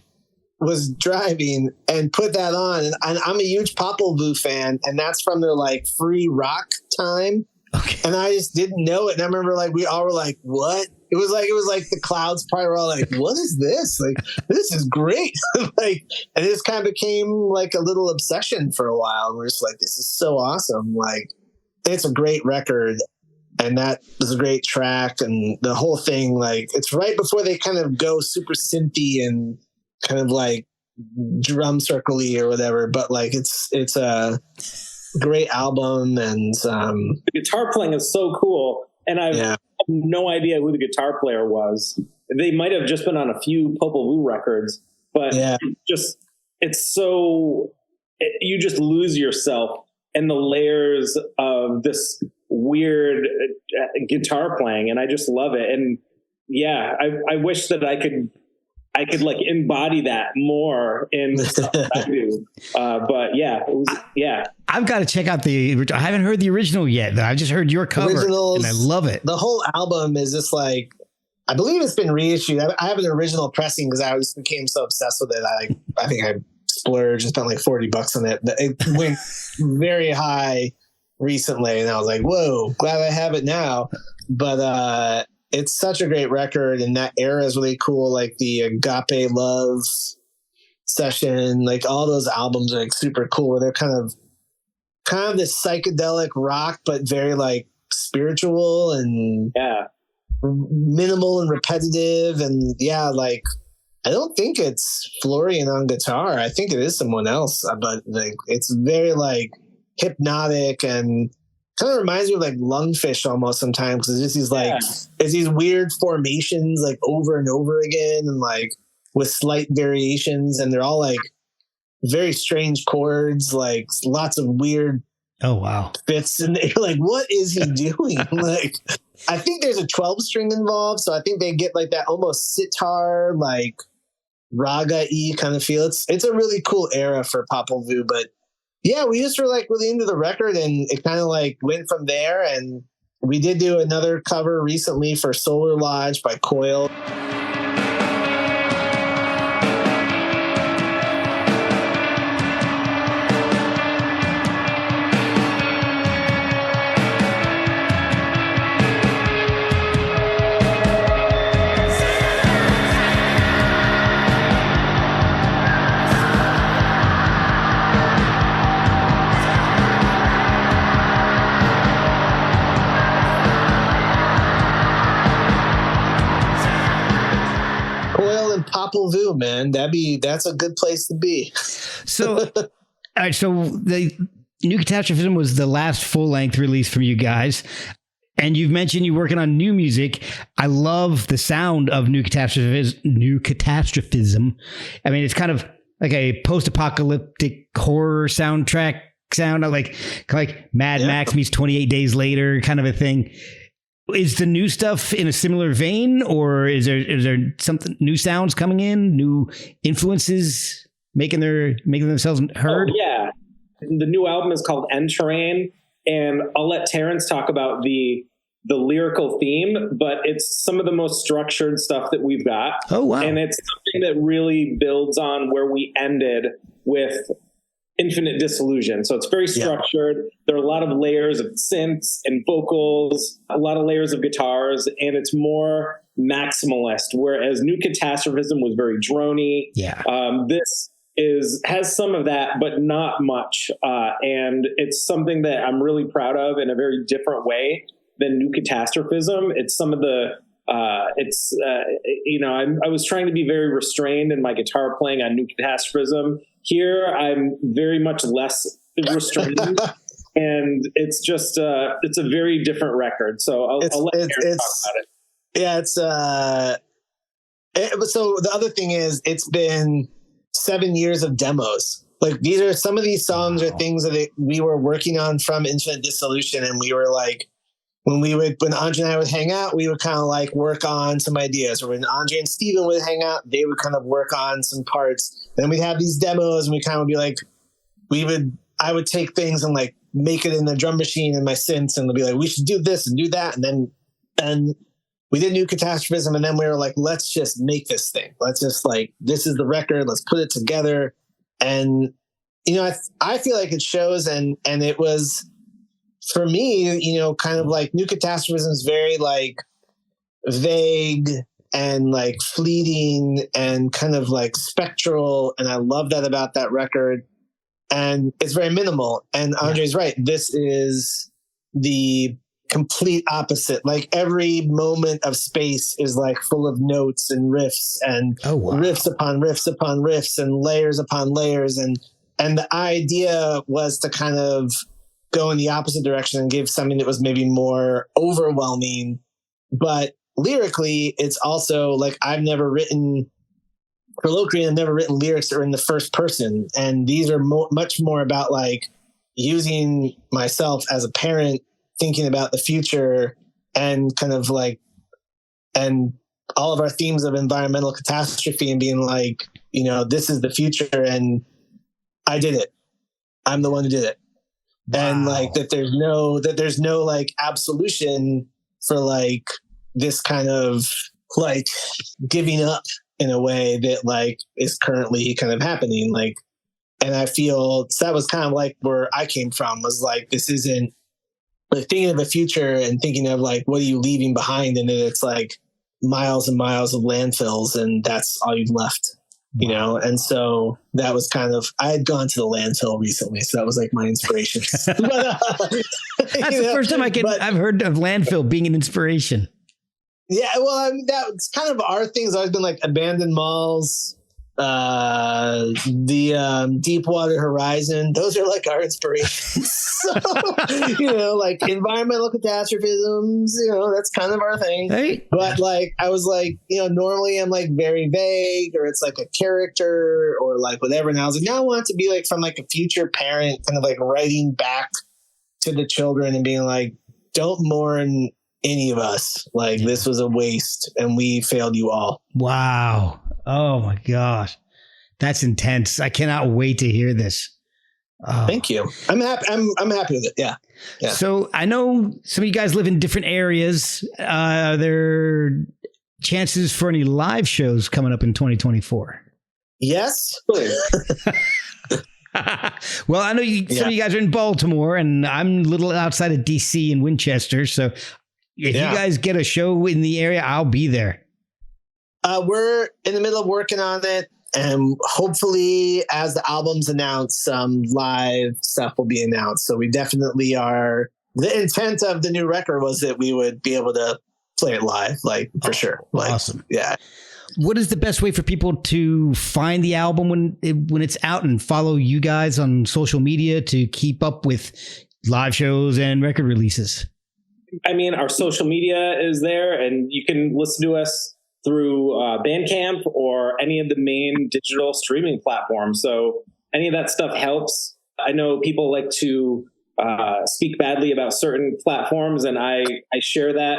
was driving and put that on, and I'm a huge Popol Vuh fan, and that's from their like free rock time. Okay. And I just didn't know it. And I remember like we all were like, what? It was like the clouds probably were all like, what is this? Like, this is great. Like, and it just kind of became like a little obsession for a while. And we're just like, this is so awesome. Like, it's a great record. And that was a great track. And the whole thing, like, it's right before they kind of go super synthy and kind of like drum circle-y or whatever. But like, it's a great album, and the guitar playing is so cool, and I have no idea who the guitar player was. They might have just been on a few Popol Vuh records, but you just lose yourself in the layers of this weird guitar playing, and I just love it. And I wish that I could like embody that more in stuff that I do. But I've got to check out I haven't heard the original yet. I've just heard your cover and I love it. The whole album is just like, I believe it's been reissued. I have an original pressing because I just became so obsessed with it. I think I splurged and spent like $40 on it. It went very high recently, and I was like, whoa, glad I have it now. But, it's such a great record, and that era is really cool. Like the Agape Love session, like all those albums are like super cool. They're kind of this psychedelic rock, but very like spiritual and minimal and repetitive. And yeah, like, I don't think it's Florian on guitar. I think it is someone else, but like, it's very like hypnotic and kind of reminds me of like Lungfish almost sometimes. Cause it's just these like, it's these weird formations like over and over again and like with slight variations. And they're all like very strange chords, like lots of weird fifths. And you're like, what is he doing? Like, I think there's a 12 string involved. So I think they get like that almost sitar, like raga-y kind of feel. It's a really cool era for Popol Vuh, but yeah, we just were like really into the record and it kind of like went from there. And we did do another cover recently for Solar Lodge by Coil. Popol Vuh, man, that's a good place to be. So, all right. So the New Catastrophism was the last full length release from you guys, and you've mentioned you're working on new music. I love the sound of New Catastrophism. I mean, it's kind of like a post-apocalyptic horror soundtrack sound, like Mad Max meets 28 Days Later, kind of a thing. Is the new stuff in a similar vein, or is there something new sounds coming in, new influences making themselves heard? Oh, yeah, the new album is called End Terrain, and I'll let Terence talk about the lyrical theme, but it's some of the most structured stuff that we've got. Oh wow! And it's something that really builds on where we ended with Infinite Disillusion. So it's very structured. Yeah. There are a lot of layers of synths and vocals, a lot of layers of guitars, and it's more maximalist, whereas New Catastrophism was very drony. Yeah. This has some of that, but not much. And it's something that I'm really proud of in a very different way than New Catastrophism. It's some of the I was trying to be very restrained in my guitar playing on New Catastrophism. Here, I'm very much less restrained, and it's just it's a very different record. So I'll let Aaron talk about it. Yeah, so the other thing is, it's been 7 years of demos. Like, these are some of these songs are things that we were working on from Infinite Dissolution, and we were like, when Andre and I would hang out, we would kind of like work on some ideas. Or when Andre and Steven would hang out, they would kind of work on some parts. Then we'd have these demos, and we kind of would be like, I would take things and like make it in the drum machine and my synths, and they'll be like, we should do this and do that. And we did New Catastrophism, and then we were like, let's just make this thing. Let's just like, this is the record. Let's put it together. And, I feel like it shows, and it was, for me, kind of like New Catastrophism is very like vague and like fleeting and kind of like spectral. And I love that about that record. And it's very minimal. And Andre's right. This is the complete opposite. Like, every moment of space is like full of notes and riffs and riffs upon riffs upon riffs and layers upon layers. And the idea was to kind of go in the opposite direction and give something that was maybe more overwhelming. But lyrically, it's also like, I've never written for Locrian, I've never written lyrics that are in the first person. And these are much more about like using myself as a parent, thinking about the future, and kind of like, and all of our themes of environmental catastrophe, and being like, this is the future, and I did it. I'm the one who did it. Wow. And like that there's no like absolution for like this kind of like giving up in a way that like is currently kind of happening. Like, and I feel that was kind of like where I came from, was like, this isn't like thinking of a future and thinking of like, what are you leaving behind? And then it's like miles and miles of landfills, and that's all you've left. And so that was kind of, I had gone to the landfill recently, so that was like my inspiration. That's the first time I've heard of landfill being an inspiration. Yeah, well, I mean, that's kind of our thing's always been like abandoned malls, the Deepwater Horizon. Those are like our inspirations. So, like environmental catastrophisms, that's kind of our thing. Hey. But like, I was like, normally I'm like very vague, or it's like a character or like whatever. And I was like, now I want it to be like from like a future parent kind of like writing back to the children and being like, don't mourn any of us. Like, this was a waste and we failed you all. Wow. Oh my gosh. That's intense. I cannot wait to hear this. Oh. Thank you. I'm happy. I'm happy with it. Yeah. So I know some of you guys live in different areas. Are there chances for any live shows coming up in 2024? Yes. Well, I know some of you guys are in Baltimore, and I'm a little outside of DC in Winchester. So if you guys get a show in the area, I'll be there. We're in the middle of working on it, and hopefully as the album's announced, some live stuff will be announced. So we definitely are. The intent of the new record was that we would be able to play it live, like for sure. Like, awesome. Yeah. What is the best way for people to find the album when it's out and follow you guys on social media to keep up with live shows and record releases? I mean, our social media is there, and you can listen to us through Bandcamp or any of the main digital streaming platforms. So any of that stuff helps. I know people like to speak badly about certain platforms, and I share that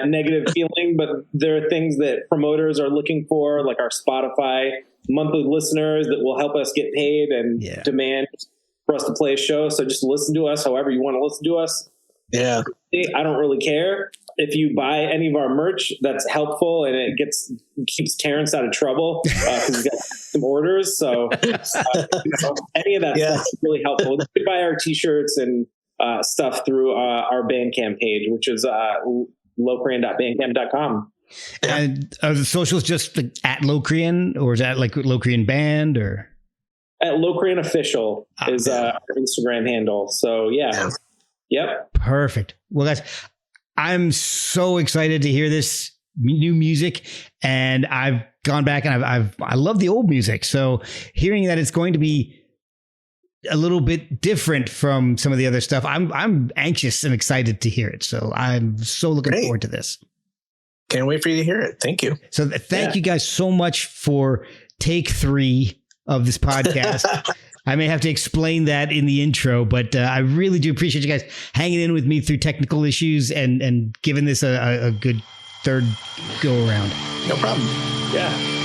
negative feeling, but there are things that promoters are looking for, like our Spotify monthly listeners that will help us get paid and demand for us to play a show. So just listen to us however you want to listen to us. Yeah. I don't really care. If you buy any of our merch, that's helpful, and it keeps Terrence out of trouble because he's got some orders. So any of that stuff is really helpful. You can buy our t-shirts and stuff through our Bandcamp page, which is locrian.bandcamp.com. And are the socials just at Locrian, or is that like Locrian Band, or? At Locrian Official is our Instagram handle. So Yep. Perfect. Well, guys, I'm so excited to hear this new music, and I've gone back and I love the old music. So hearing that it's going to be a little bit different from some of the other stuff, I'm anxious and excited to hear it. So I'm so looking forward to this. Can't wait for you to hear it. Thank you. So thank you guys so much for take 3 of this podcast. I may have to explain that in the intro, but I really do appreciate you guys hanging in with me through technical issues and giving this a good third go around. No problem. Yeah.